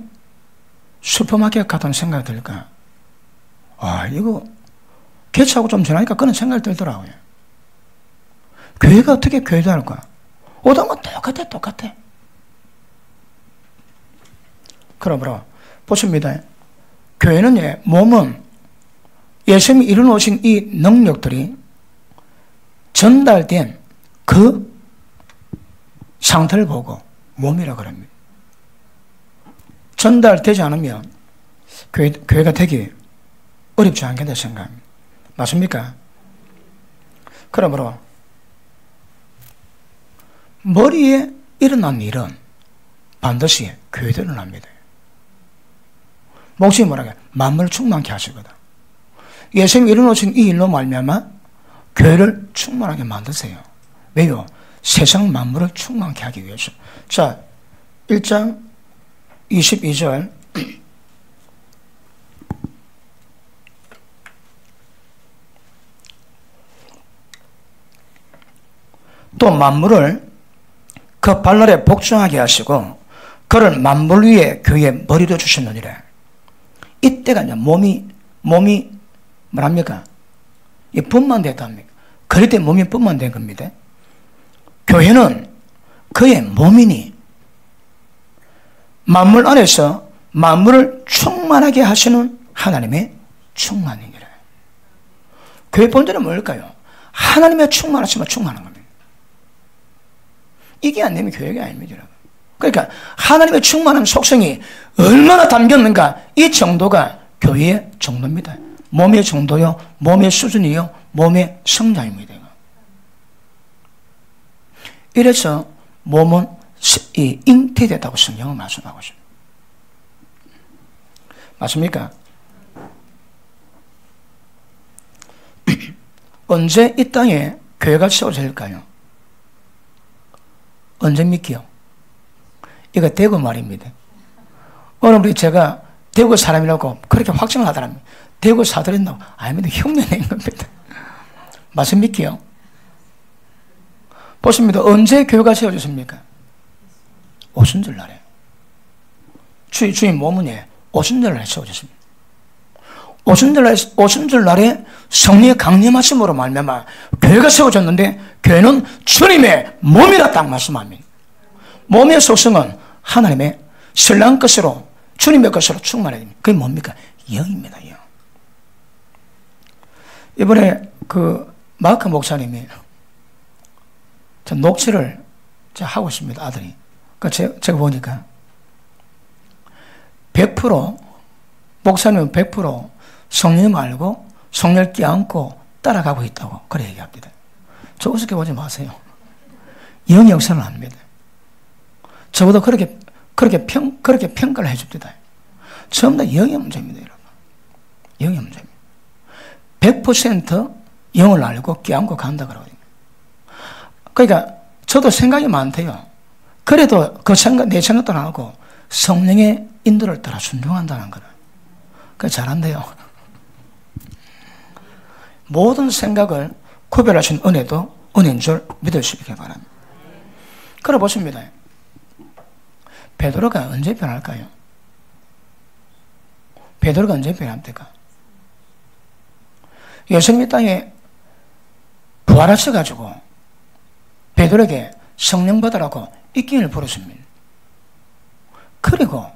슈퍼마켓 같은 생각이 들까? 이거 개최하고 좀 지나니까 그런 생각이 들더라고요. 교회가 어떻게 교회도 할까? 오다면 똑같아. 그러므로 보십니다. 교회는 몸은 예수님이 이루어놓으신 이 능력들이 전달된 그 상태를 보고 몸이라고 합니다. 전달되지 않으면 교회가 되기 어렵지 않겠다 생각합니다. 맞습니까? 그러므로 머리에 일어난 일은 반드시 교회도 일어납니다. 목숨이 뭐라고? 만물을 충만케 하시거든. 예수님이 이루어놓으신 이 일로 말미암아 교회를 충만하게 만드세요. 왜요? 세상 만물을 충만케 하기 위해서. 자, 1장 22절 또 만물을 그 발날에 복종하게 하시고 그를 만물 위에 교회의 머리로 주셨느니라. 이때가 이제 몸이 뭐랍니까? 이 분만됐다 합니까? 그럴 때 몸이 분만된 겁니다. 교회는 그의 몸이니 만물 안에서 만물을 충만하게 하시는 하나님의 충만이니라. 교회 본질은 뭘까요? 하나님의 충만하시면 충만한 겁니다. 이게 안 되면 교회가 아닙니다. 그러니까 하나님의 충만한 속성이 얼마나 담겼는가, 이 정도가 교회의 정도입니다. 몸의 정도요, 몸의 수준이요, 몸의 성장입니다. 이래서 몸은 잉태됐다고 성경은 말씀하고 있습니다. 맞습니까? 언제 이 땅에 교회가 세워질까요? 언제 믿기요? 이거 대구 말입니다. 오늘 제가 대구 사람이라고 그렇게 확정을 하더랍니다. 대구 사들였나고? 아닙니다. 흉내낸 겁니다. 맞습니까? 보십니다. 언제 교회가 세워졌습니까? 오순절날에. 주인 몸은 오순절날에 세워졌습니다. 오순절날에 성령의 강림하심으로 말미암아 교회가 세워졌는데, 교회는 주님의 몸이라 딱 말씀합니다. 몸의 속성은 하나님의 신랑 것으로, 주님의 것으로 충만해야 됩니다. 그게 뭡니까? 영입니다. 영. 이번에 마크 목사님이 저 녹취를 하고 있습니다. 아들이. 제가 보니까 100% 목사님은 100% 성령 알고 성령을 껴안고 따라가고 있다고 그래 얘기합니다. 저 우습게 보지 마세요. 영 역사는 압니다. 저보다 그렇게 평가를 해줍니다. 전부 다 영의 문제입니다, 여러분. 영의 문제입니다. 100% 영을 알고 껴안고 간다 그러거든요. 그러니까 저도 생각이 많대요. 그래도 내 생각도 안 하고 성령의 인도를 따라 순종한다는 거는. 그게 잘한대요. 모든 생각을 구별하신 은혜도 은혜인 줄 믿으시기 바랍니다. 그래 보십니다. 베드로가 언제 변할까요? 베드로가 언제 변합니까? 예수님이 땅에 부활하셔가지고 베드로에게 성령 받으라고 입김을 부르십니다. 그리고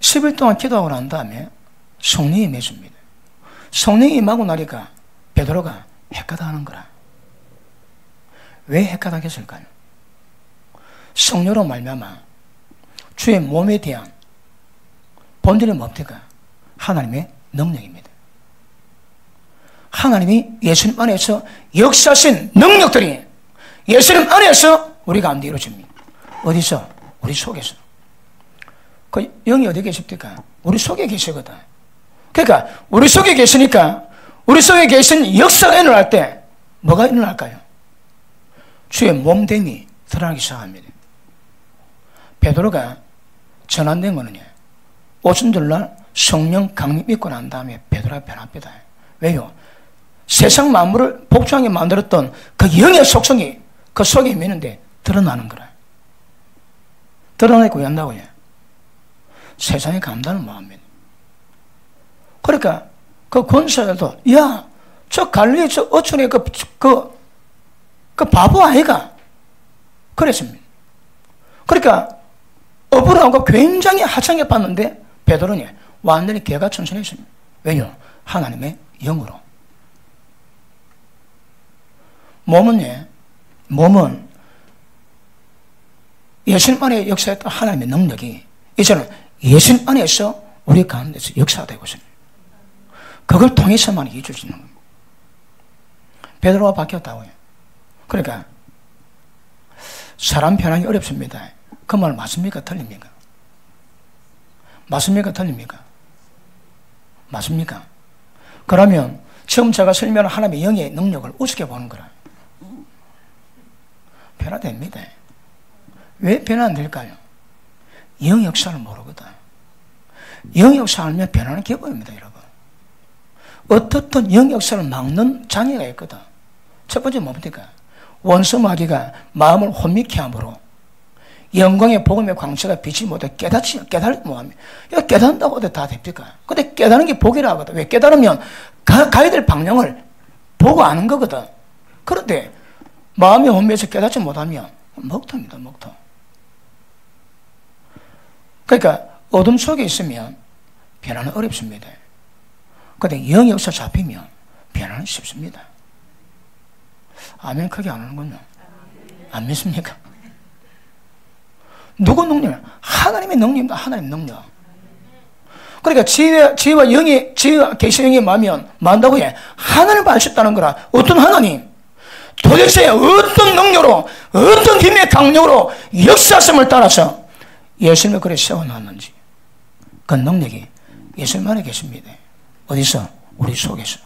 10일 동안 기도하고 난 다음에 성령이 임해줍니다. 성령이 임하고 나니까 베드로가 헷가닥하는 거라. 왜 헷가닥했을까요? 성령으로 말미암아 주의 몸에 대한 본질이 뭡니까? 하나님의 능력입니다. 하나님이 예수님 안에서 역사하신 능력들이 예수님 안에서 우리 가운데 이루어집니다. 어디서? 우리 속에서. 그 영이 어디 계십니까? 우리 속에 계시거든. 그러니까 우리 속에 계시니까 우리 속에 계신 역사가 일어날 때 뭐가 일어날까요? 주의 몸됨이 드러나기 시작합니다. 베드로가 전환된 거는요, 오순절날 성령 강림 입고 난 다음에 베드로가 변합니다. 왜요? 세상 만물을 복종하게 만들었던 그 영의 속성이 그 속에 있는데 드러나는 거라. 드러나고 한다고요. 세상에 감당을 못합니다. 그러니까 그 권사들도 야, 저 갈릴리 저 어촌에 그 바보 아이가 그랬습니다. 그러니까 어부라고 굉장히 하찮게 봤는데 베드로는 완전히 개가천선했습니다. 왜요? 하나님의 영으로. 몸은 예수님 안에 역사했던 하나님의 능력이 이제는 예수님 안에서 우리 가운데서 역사가 되고 있습니다. 그걸 통해서만 이루어질 수 있는 겁니다. 베드로가 바뀌었다고요. 그러니까 사람 변하기 어렵습니다. 그 말 맞습니까? 틀립니까? 맞습니까? 틀립니까? 맞습니까? 그러면 지금 제가 설명한 하나님의 영의 능력을 우습게 보는 거라. 변화됩니다. 왜 변화 안 될까요? 영 역사를 모르거든. 영 역사 알면 변화는 기본입니다, 여러분. 어떻든 영 역사를 막는 장애가 있거든. 첫 번째 뭡니까? 원수 마귀가 마음을 혼미케 함으로 영광의 복음의 광채가 빛이 못해 깨닫지 못합니다. 이거 깨닫는다고 어디 다 됩니까? 근데 깨닫는 게 복이라 하거든. 왜? 깨달으면 가야 될 방향을 보고 아는 거거든. 그런데 마음이 혼미해서 깨닫지 못하면 먹통입니다, 먹통. 그러니까 어둠 속에 있으면 변화는 어렵습니다. 그런데 영의 역사 잡히면 변화는 쉽습니다. 아멘 크게 안 하는군요. 안 믿습니까? 누구 능력? 하나님의 능력입니다. 하나님의 능력. 그러니까 지혜와 영이, 지혜와 계시의 영이 많다고 해. 하나님을 아셨다는 거라. 어떤 하나님? 도대체 어떤 능력으로, 어떤 힘의 강력으로 역사성을 따라서 예수님을 그래 세워놨는지. 그 능력이 예수님 안에 계십니다. 어디서? 우리 속에서.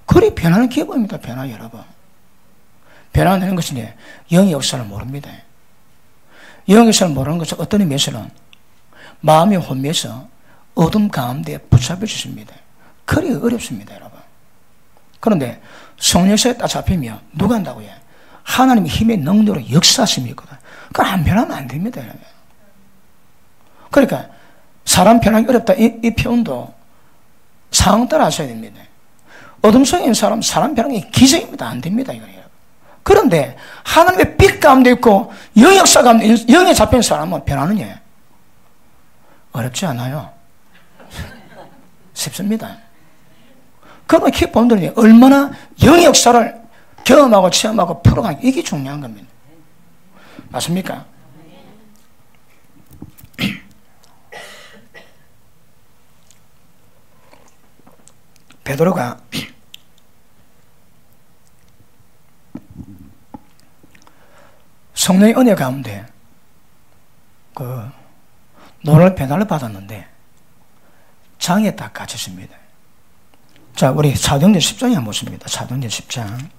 그리 변하는 기본입니다. 변화 여러분. 변화되는 것이 영의 역사를 모릅니다. 영의 역사를 모르는 것은 어떤 의미에서는 마음이 혼미해서 어둠 가운데 붙잡혀지십니다. 그리 어렵습니다, 여러분. 그런데 성령에 딱 잡히면 누가 한다고 해? 하나님의 힘의 능력으로 역사하심이 있거든. 그건 안 변하면 안 됩니다, 여러분. 그러니까 사람 변하기 어렵다 이 표현도 상황 따라 하셔야 됩니다. 어둠 속에 있는 사람 변하기 기적입니다. 안 됩니다, 이거예요. 그런데 하나님의 빛 가운데 있고 영의 역사 가운데 영에 잡힌 사람은 변하느냐? 어렵지 않아요. 쉽습니다. 그러면 기본들이 얼마나 영의 역사를 경험하고 체험하고 풀어가는 이게 중요한 겁니다. 맞습니까? 베드로가 성령의 은혜 가운데 노를 배달을 받았는데 장에 딱 갇혔습니다. 자, 우리 사도행전 10장에 한번 보십니다. 사도행전 10장.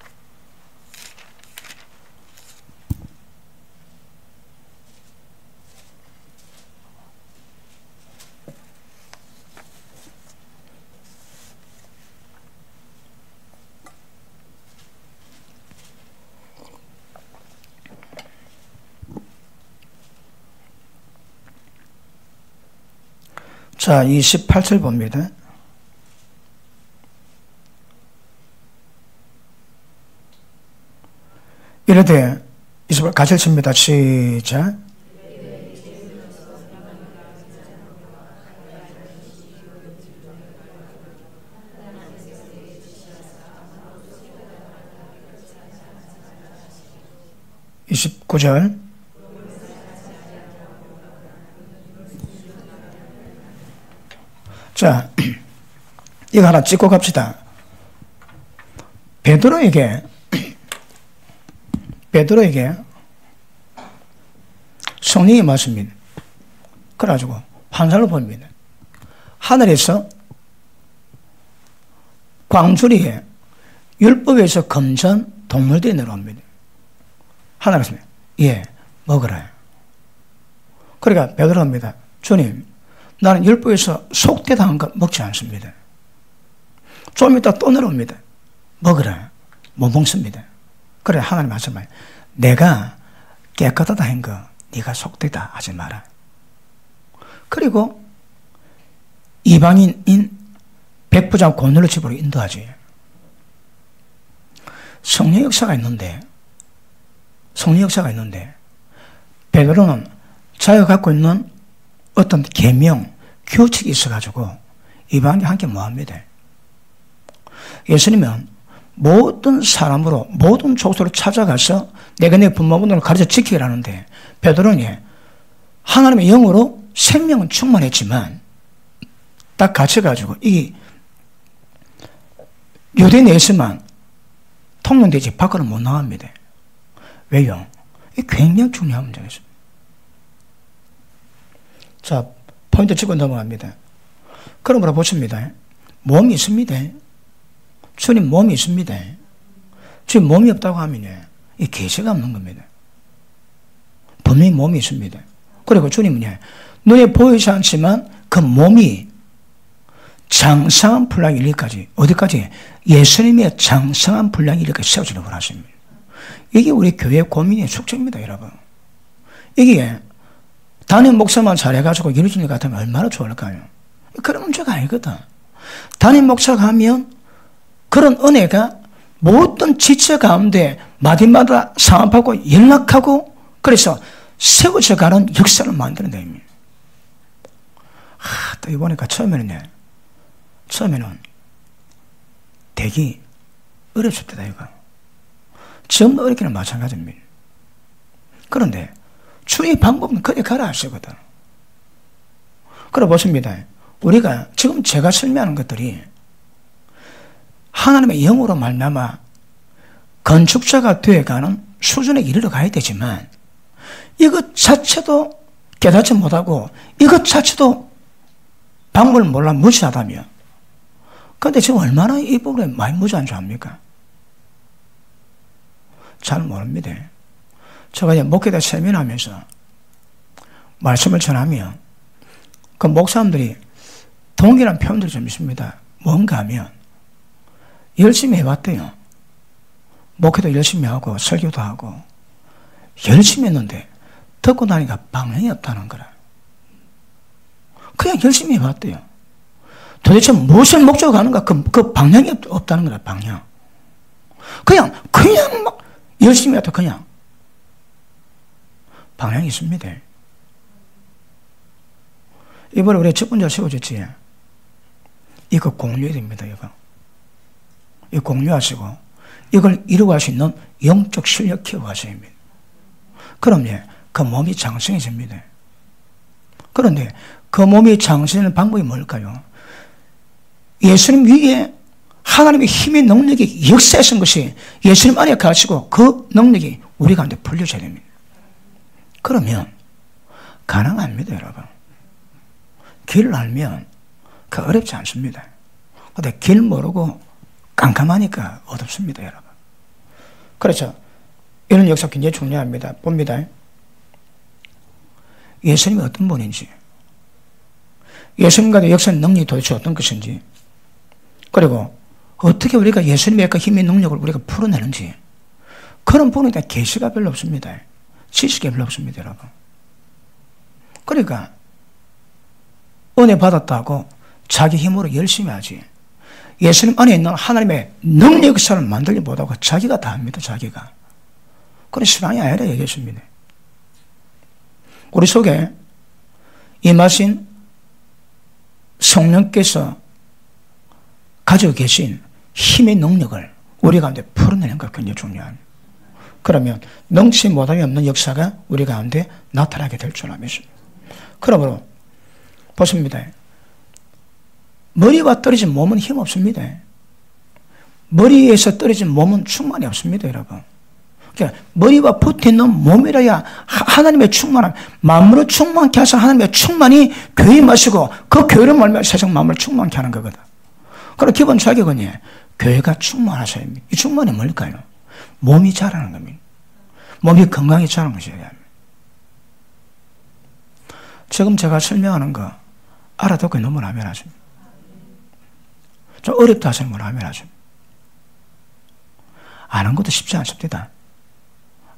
자, 28절 봅니다. 이르되, 28 같이 칩니다. 시작. 29절. 자, 이거 하나 찍고 갑시다. 베드로에게 성령이 맞습니다. 그래가지고 환상을 봅니다. 하늘에서 광주리에 율법에서 금전 동물들이 내려옵니다. 하나님께서 예, 먹으라. 그러니까 베드로가 합니다. 주님, 나는 율법에서 속죄당한 거 먹지 않습니다. 좀 이따 또 내려옵니다. 먹으라. 못 먹습니다. 그래 하나님 말씀하세요. 내가 깨끗하다 한 거 네가 속되다 하지 마라. 그리고 이방인인 백부장 고넬료 집으로 인도하지. 성령 역사가 있는데 베드로는 자기가 갖고 있는 어떤 계명, 규칙이 있어가지고 이방인이 함께 뭐합니다. 예수님은 모든 사람으로 모든 족속으로 찾아가서 내가 내 부모분들을 가르쳐 지키라는데 베드로는 하나님의 영으로 생명은 충만했지만 딱 갇혀가지고 이 유대 내에서만 통용되지 밖으로 못 나갑니다. 왜요? 이게 굉장히 중요한 문제였습니다. 자, 포인트 찍고 넘어갑니다. 그러므로 보십니다. 몸이 있습니다. 주님 몸이 있습니다. 주님 몸이 없다고 하면 이 계시가 없는 겁니다. 분명히 몸이 있습니다. 그리고 주님은 눈에 보이지 않지만 그 몸이 장성한 분량이 이르기까지 어디까지? 예수님의 장성한 분량이 이르기까지 세워지려고 하십니다. 이게 우리 교회의 고민의 숙제입니다, 여러분. 이게 담임 목사만 잘해가지고 이루어지는 것 같으면 얼마나 좋을까요? 그런 문제가 아니거든. 담임 목사가 하면 그런 은혜가 모든 지체 가운데 마디마다 상합하고 연락하고 그래서 세워져 가는 역사를 만드는 데입니다. 또 이보니까 처음에는 되게 어렵을 때다, 이거. 지금도 어렵기는 마찬가지입니다. 그런데 주의 방법은 그래 가라 하시거든. 그래 보십니다. 우리가 지금 제가 설명하는 것들이 하나님의 영으로 말미암아 건축자가 되어가는 수준에 이르러 가야 되지만 이것 자체도 깨닫지 못하고 이것 자체도 방법을 몰라 무시하다면 그런데 지금 얼마나 이 부분에 많이 무지한 줄 압니까? 잘 모릅니다. 제가 이제 목회자 세미나하면서 말씀을 전하면 그 목사님들이 동일한 표현들이 좀 있습니다. 뭔가 하면 열심히 해봤대요. 목회도 열심히 하고 설교도 하고 열심히 했는데 듣고 나니까 방향이 없다는 거라. 그냥 열심히 해봤대요. 도대체 무엇을 목적으로 하는가? 그 방향이 없다는 거라, 방향. 그냥 막 열심히 해도 그냥 방향이 있습니다. 이번에 우리 첫 번째 세워졌지. 이거 공유해야 됩니다, 이거. 이거 공유하시고, 이걸 이루어갈 수 있는 영적 실력 키워가셔야 합니다. 그럼 그 몸이 장성해집니다. 그런데 그 몸이 장성하는 방법이 뭘까요? 예수님 위에 하나님의 힘의 능력이 역사하신 것이 예수님 안에 가시고 그 능력이 우리 가운데 풀려져야 됩니다. 그러면 가능합니다, 여러분. 길을 알면 그 어렵지 않습니다. 근데 길 모르고 깜깜하니까 어둡습니다, 여러분. 그렇죠. 이런 역사 굉장히 중요합니다. 봅니다. 예수님이 어떤 분인지, 예수님과의 역사의 능력이 도대체 어떤 것인지, 그리고 어떻게 우리가 예수님의 그 힘의 능력을 우리가 풀어내는지, 그런 부분에 대한 계시가 별로 없습니다. 지식이 별로 없습니다, 여러분. 그러니까 은혜 받았다고 자기 힘으로 열심히 하지. 예수님 안에 있는 하나님의 능력 역사를 만들지 못하고 자기가 다 합니다. 자기가. 그런 신앙이 아니라 얘기했습니다. 우리 속에 임하신 성령께서 가지고 계신 힘의 능력을 우리 가운데 풀어내는 것 굉장히 중요합니다. 그러면 능치 못함이 없는 역사가 우리 가운데 나타나게 될 줄 믿습니다. 그러므로 보십니다. 머리와 떨어진 몸은 힘 없습니다. 머리에서 떨어진 몸은 충만이 없습니다, 여러분. 그러니까 머리와 붙어있는 몸이라야 하나님의 충만함, 만물을 충만케 하셔 하나님의 충만이 교회에 마시고 그 교회를 말미암아 세상 만물을 충만케 하는 거거든. 그럼 기본 자격은 교회가 충만하셔야 합니다. 이 충만이 뭘까요? 몸이 자라는 겁니다. 몸이 건강히 자라는 것이어야 합니다. 지금 제가 설명하는 거 알아듣고 너무 라면하십니다. 좀 어렵다 하시는 분 라면하십니다. 아는 것도 쉽지 않습니다.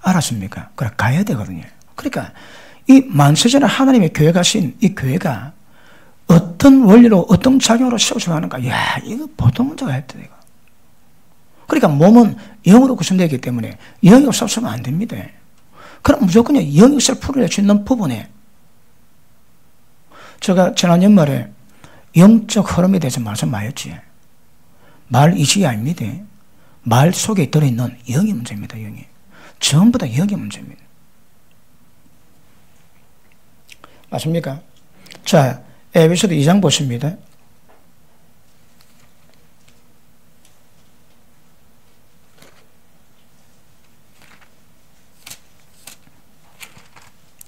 알았습니까? 그래 가야 되거든요. 그러니까 이 만세전에 하나님의 교회가 신 이 교회가 어떤 원리로 어떤 작용으로 세워져 가는가? 야, 이거 보통 문제가 했다 이거. 그러니까 몸은 영으로 구성되기 때문에 영이 없으면 안 됩니다. 그럼 무조건 영의 역사를 풀어낼 수 있는 부분에 제가 지난 연말에 영적 흐름에 대해서 말씀 많이 했지. 말이지 아닙니다. 말 속에 들어있는 영의 문제입니다. 영이. 전부 다 영의 문제입니다. 맞습니까? 자, 에베소서 2장 보십니다.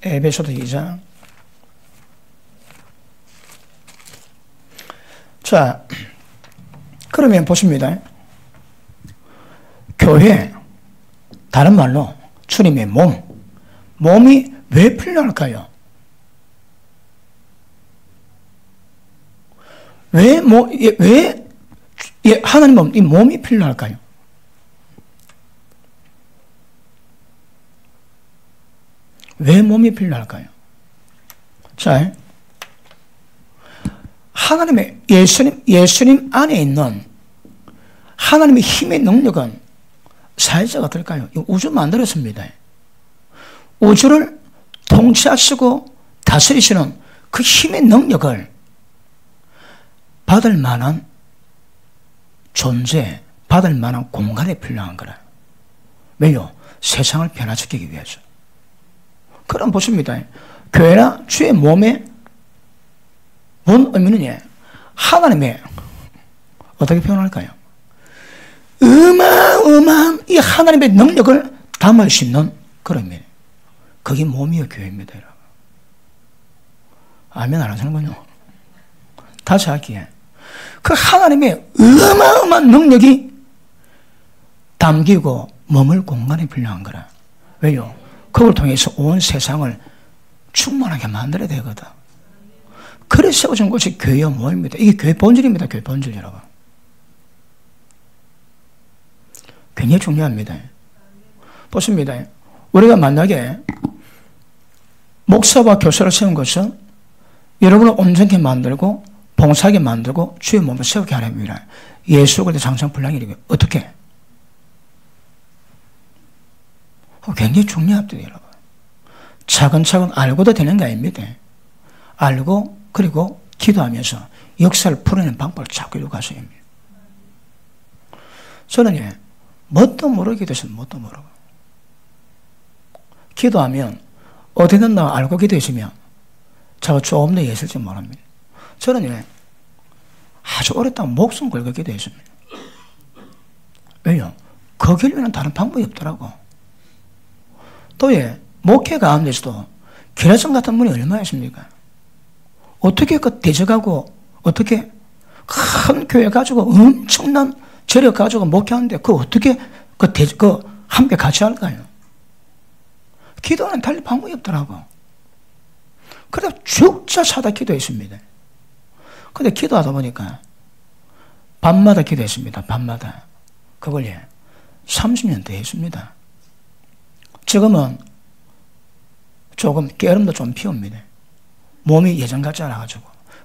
에베소서 2장. 자, 그러면 보십니다. 교회, 다른 말로 주님의 몸이 왜 필요할까요? 왜 하나님 이 몸이 필요할까요? 왜 몸이 필요할까요? 자, 하나님의 예수님 안에 있는 하나님의 힘의 능력은 사회자가 어떨까요? 우주 만들었습니다. 우주를 통치하시고 다스리시는 그 힘의 능력을 받을 만한 존재, 받을 만한 공간에 필요한 거라. 왜요? 세상을 변화시키기 위해서. 그럼 보십니다. 교회나 주의 몸의 뭔 의미는 하나님의 어떻게 표현할까요? 어마어마한 이 하나님의 능력을 담을 수 있는 그런 의미. 그게 몸이요 교회입니다. 여러분. 아멘 안 하시는군요. 다시 할게요. 그 하나님의 어마어마한 능력이 담기고 머물 공간이 필요한 거라. 왜요? 그걸 통해서 온 세상을 충만하게 만들어야 되거든. 그래서 세워진 곳이 교회의 모임입니다. 이게 교회 본질입니다. 교회 본질 여러분. 굉장히 중요합니다. 보십니다. 우리가 만약에 목사와 교사를 세운 것은 여러분을 온전히 만들고 봉사하게 만들고 주의 몸을 세우게 하랍니다. 예수 그리스도 장성불량이라고 어떻게? 굉장히 중요합니다, 여러분. 차근차근 알고도 되는 게 아닙니다. 알고 그리고 기도하면서 역사를 풀어내는 방법을 자꾸 이루어가셔야 합니다. 저는 뭣도 모르게 되시면 뭣도 모르고 기도하면 어디든 나 알고 기도했으면 제가 조금 더 있을지 모릅니다. 저는 아주 오랫동안 목숨 걸고 기도했습니다. 왜요? 그 길에는 다른 방법이 없더라고. 또 목회 가운데서도 기라성 같은 분이 얼마나 있습니까? 어떻게 그 대적하고 어떻게 큰 교회 가지고 엄청난 재력 가지고 목회하는데 그 어떻게 그 함께 같이 할까요? 기도는 달리 방법이 없더라고. 그래서 죽자 사다 기도했습니다. 근데 기도하다 보니까 밤마다 기도했습니다. 밤마다. 그걸 30년 더 했습니다. 지금은 조금 게으름도 좀 피웁니다. 몸이 예전 같지 않아가지고.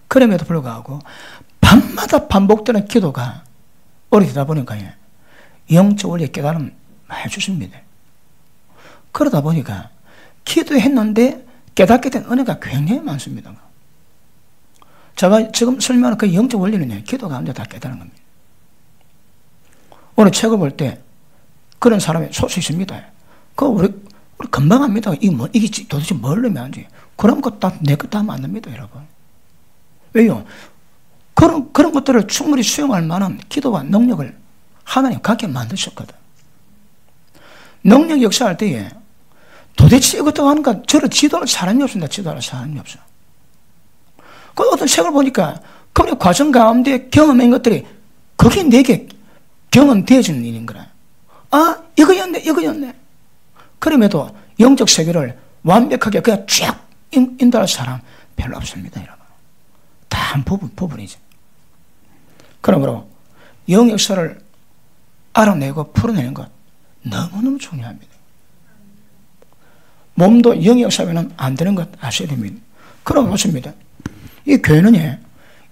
그럼에도 불구하고 밤마다 반복되는 기도가 오래되다 보니까 영적 원리의 깨달음 많이 주십니다. 그러다 보니까 기도했는데 깨닫게 된 은혜가 굉장히 많습니다. 제가 지금 설명하는 그 영적 원리는 기도 가운데 다 깨달은 겁니다. 오늘 책을 볼 때 그런 사람이 소수 있습니다. 우리 금방 합니다. 이게 도대체 뭘 의미하는지. 그런 것 다 내 것 다 하면 안 됩니다, 여러분. 왜요? 그런 것들을 충분히 수용할 만한 기도와 능력을 하나님 갖게 만드셨거든. 능력 역사할 때에 도대체 이것도 하는가, 저를 지도할 사람이 없습니다. 지도할 사람이 없어. 그 어떤 책을 보니까 그 과정 가운데 경험한 것들이 그게 내게 경험되어지는 일인 거라. 아, 이거였네. 그럼에도 영적 세계를 완벽하게 그냥 쫙 인도할 사람 별로 없습니다, 여러분. 다 한 부분이지. 그러므로 영 역사를 알아내고 풀어내는 것 너무너무 중요합니다. 몸도 영 역사면 안 되는 것 아셔야 됩니다. 그럼 보십니다. 이 교회는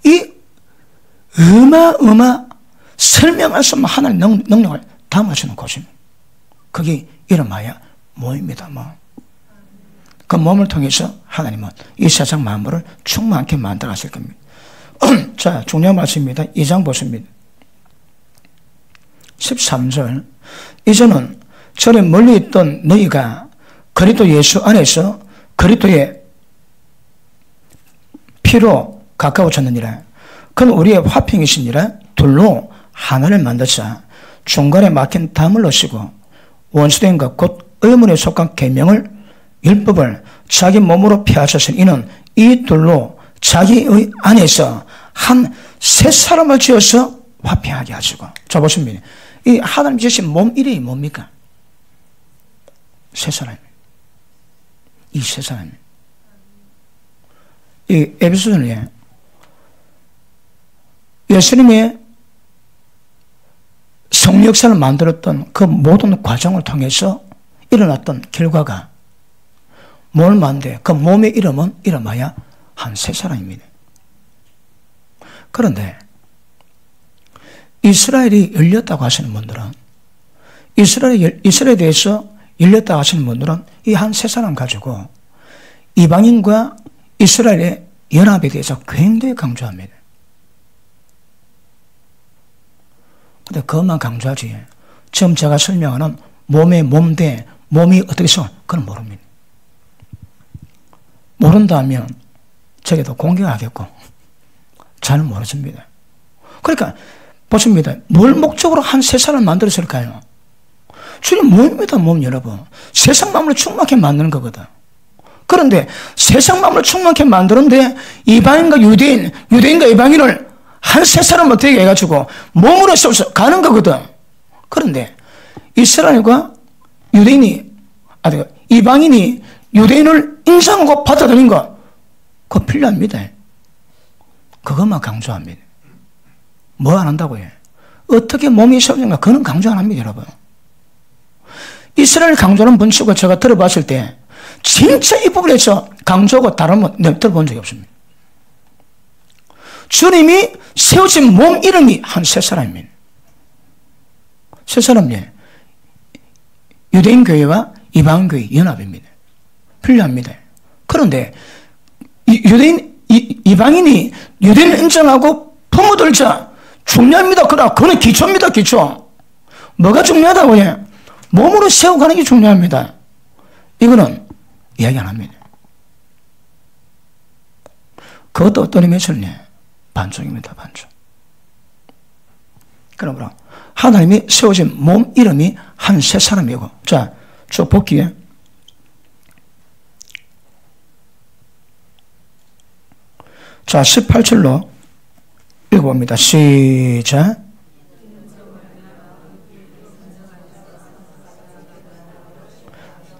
이 설명할 수 없는 하나님의 능력을 담아주는 곳입니다. 그게 이름하여 몸입니다. 그 몸을 통해서 하나님은 이 세상 만물을 충만하게 만들어 가실 겁니다. 자, 중요한 말씀입니다. 2장 보십니다. 13절. 이제는 전에 멀리 있던 너희가 그리스도 예수 안에서 그리스도의 피로 가까워졌느니라. 그는 우리의 화평이시니라. 둘로 하나를 만드사 중간에 막힌 담을 넣으시고 원수된 것 곧 의문에 속한 계명을 율법을 자기 몸으로 폐하셨으니 이는 이 둘로 자기의 안에서 한 새 사람을 지어서 화평하게 하시고. 자 보십니다. 이 하나님 지으신 몸 이름이 뭡니까? 새 사람. 이 새 사람. 이 에베소서에 예수님의 성령 역사를 만들었던 그 모든 과정을 통해서 일어났던 결과가 뭘 만데 그 몸의 이름은 이름하여 한 새 사람입니다. 그런데 이스라엘이 열렸다고 하시는 분들은 이스라엘에 대해서 열렸다고 하시는 분들은 이 한 새 사람 가지고 이방인과 이스라엘의 연합에 대해서 굉장히 강조합니다. 근데 그것만 강조하지 지금 제가 설명하는 몸의 몸대 몸이 어떻게 써? 그건 모릅니다. 모른다 하면 저게도 공격하겠고 잘 모르십니다. 그러니까 보십니다. 뭘 목적으로 한 새 사람을 만들었을까요? 주님 몸입니다. 몸 여러분. 세상 만물을 충만하게 만드는 거거든. 그런데 세상 만물을 충만하게 만드는데 이방인과 유대인과 이방인을 한 새 사람을 되게 해가지고 몸으로 써서 가는 거거든. 그런데 이스라엘과 이방인이 유대인을 인정하고 받아들인 거 그거 필요합니다. 그것만 강조합니다. 뭐 안 한다고요? 어떻게 몸이 세워진가 그건 강조 안 합니다, 여러분. 이스라엘 강조하는 분식을 제가 들어봤을 때 진짜 이 부분에서 강조하고 다른 건 내가 들어본 적이 없습니다. 주님이 세우신 몸 이름이 한 세 사람입니다. 세 사람이 유대인 교회와 이방인 교회 연합입니다. 필요합니다. 그런데 이방인이 유대인을 인정하고 품어들자 중요합니다. 그러나 그건 기초입니다. 기초. 뭐가 중요하다고요? 몸으로 세워가는 게 중요합니다. 이거는 이야기 안 합니다. 그것도 어떤 의미에서는 반쪽입니다. 반쪽. 그러므로 하나님이 세우신 몸 이름이 한 세 사람이고, 자, 쭉 볼게요. 자, 18절로 읽어봅니다. 시작.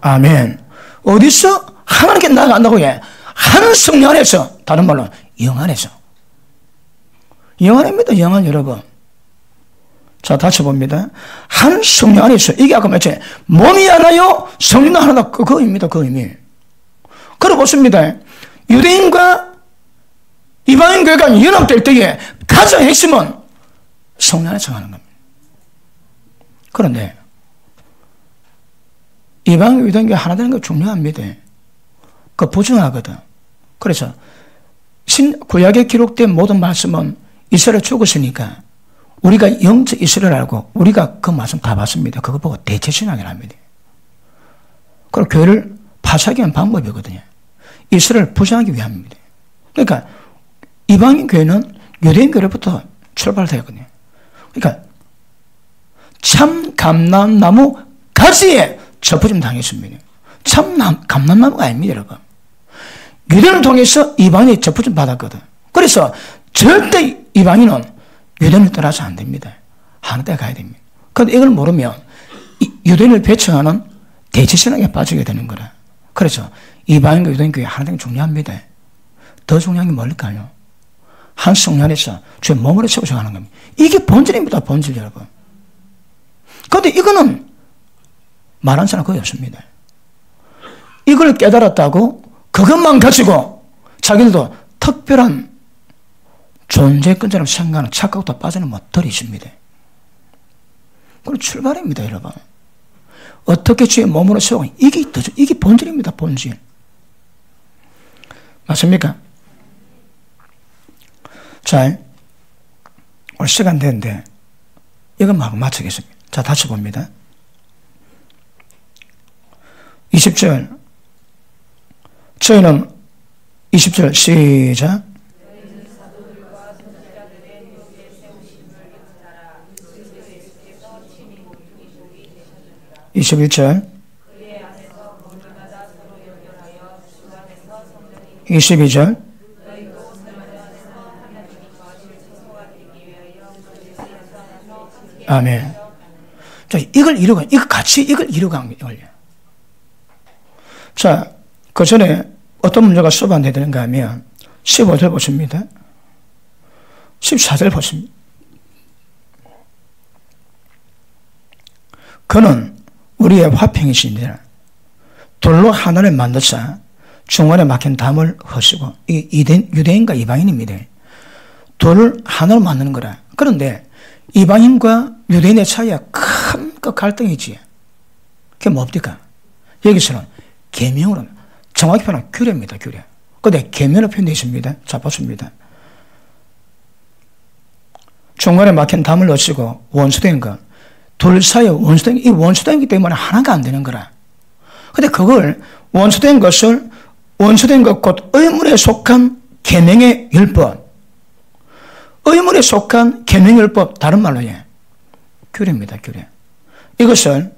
아멘. 어디서? 하나님께 나아간다고 해. 한 성령 안에서, 다른 말로 영 안에서. 영 안입니다. 영 안 여러분. 자, 다시 봅니다. 한 성령 안에서. 이게 아까 말했지. 몸이 하나요? 성령도 하나다. 그거입니다. 그 의미. 그래 보십니다. 유대인과 이방인 교회가 연합될 때에 가장 핵심은 성령 안에 정하는 겁니다. 그런데 이방인 유대인교회 하나 되는 거 중요합니다. 그 부중하거든. 그래서 구약에 기록된 모든 말씀은 이스라엘 죽었으니까 우리가 영적 이스라엘 알고 우리가 그 말씀 다 봤습니다. 그거 보고 대체신앙을 합니다. 그리고 교회를 파괴하기 위한 방법이거든요. 이스라엘을 부정하기 위함입니다. 그러니까 이방인 교회는 유대인 교회로부터 출발되거든요. 그러니까 참 감람나무 가지에 접붙임 당했습니다. 참 감람나무가 아닙니다, 여러분. 유대인을 통해서 이방인이 접붙임 받았거든. 그래서 절대 이방인은 유대인을 떠나서 안 됩니다. 하나 때 가야 됩니다. 그런데 이걸 모르면 유대인을 배척하는 대체신앙에 빠지게 되는 거라. 그래서 이방인과 유대인 교회 하나 되는 게 중요합니다. 더 중요한 게 뭘까요? 한 성령 안에서 주의 몸으로 세우셔 가는 겁니다. 이게 본질입니다, 본질 여러분. 그런데 이거는 말한 사람 거의 없습니다. 이걸 깨달았다고 그것만 가지고 자기들도 특별한 존재권처럼 생각하는 착각부터 빠지는 것들이 있습니다. 그건 출발입니다, 여러분. 어떻게 주의 몸으로 세우고 이게 본질입니다, 본질. 맞습니까? 자, 오늘 시간 되는데 이건 하고 마치겠습니다. 자, 다시 봅니다. 20절. 저희는 20절 시작. 21절. 22절. 아멘. 자, 이걸 같이 이루간 거예요. 자, 그 전에 어떤 문제가 수반되는가 하면 15절 보십니다. 14절 보십니다. 그는 우리의 화평이시니라. 돌로 하나를 만드사 중간에 막힌 담을 허시고, 유대인과 이방인입니다. 돌을 하나로 만드는 거라. 그런데 이방인과 유대인의 차이가 큰 그 갈등이지. 그게 뭡니까? 여기서는 계명으로, 정확히 표현하면 규례입니다, 규례. 그런데 계명으로 표현되어 있습니다. 자, 보십니다. 중간에 막힌 담을 넣으시고 원수된 것, 둘 사이에 원수된, 이 원수된기 때문에 하나가 안 되는 거라. 근데 그걸 원수된 것을 원수된 것 곧 의문에 속한 계명의 율법, 의문에 속한 계명의 율법, 다른 말로 예, 규례입니다, 규례. 이것을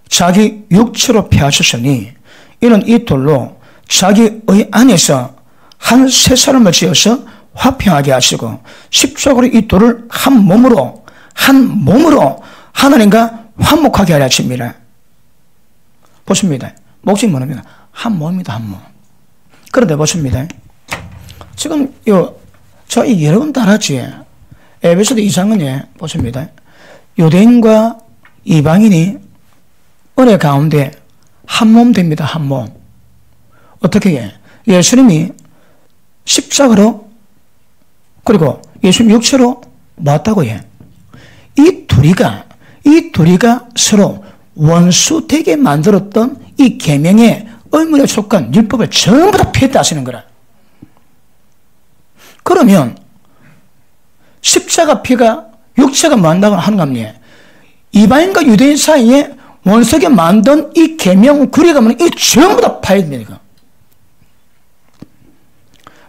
자기 육체로 펴하셨으니 이는 이 돌로 자기의 안에서 한 새 사람을 지어서 화평하게 하시고 십자가로 이 돌을 한 몸으로 하나님과 화목하게 하려 하십니다. 보십니다. 목적이 뭐냐면 한 몸입니다, 한 몸. 그런데 보십니다. 지금 저희 여러분 다 알았지? 에베소서 2장은 보십니다. 유대인과 이방인이 은혜 가운데 한 몸 됩니다, 한 몸. 어떻게 해? 예수님이 십자가로 그리고 예수님 육체로 모았다고 해. 이 둘이가 서로 원수되게 만들었던 이 계명의 의문에 속한 율법을 전부 다 폐했다 하시는 거라. 그러면 십자가 피가 육체가 만다고 하는 겁니다. 이방인과 유대인 사이에 원수게 만든 이 계명 규례가 뭐냐, 이 전부 다 파야 됩니다.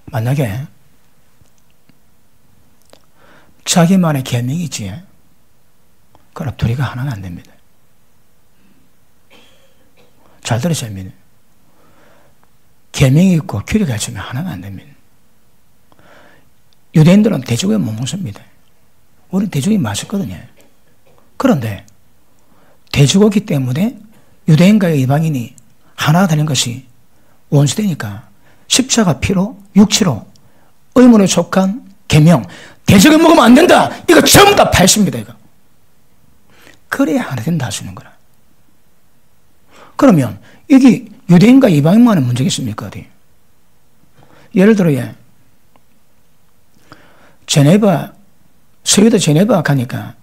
만약에 자기만의 계명이지, 그럼 둘이가 하나가 안 됩니다. 잘 들으셔야 합니다. 계명이 있고 규례가 있으면 하나가 안 됩니다. 유대인들은 돼지고기 못 먹습니다. 우리는 돼지고기 맛있거든요. 그런데 돼지고기 때문에 유대인과 이방인이 하나가 되는 것이 원수되니까 십자가 피로 육체로 의문에 속한 계명, 돼지고기 먹으면 안 된다, 이거 전부 다 팔습니다. 이거 그래야 하나 된다 하시는 거라. 그러면 이게 유대인과 이방인만의 문제겠습니까? 어디? 예를 들어, 스웨덴 제네바 가니까,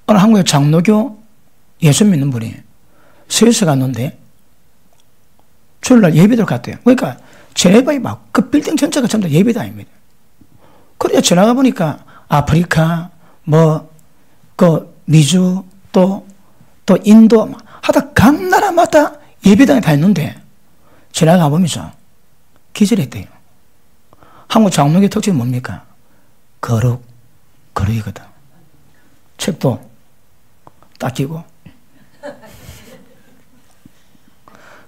어느 한국의 장로교 예수 믿는 분이 스위스 갔는데, 주일날 예배를 갔대요. 그러니까, 제네바에 막, 그 빌딩 전체가 전부 다 예배당입니다. 그래서 지나가 보니까, 아프리카, 미주, 또 인도, 하다 각 나라마다 예배당에 다 있는데, 지나가 보면서 기절했대요. 한국 장로교 특징이 뭡니까? 거룩이거든. 책도 딱 끼고.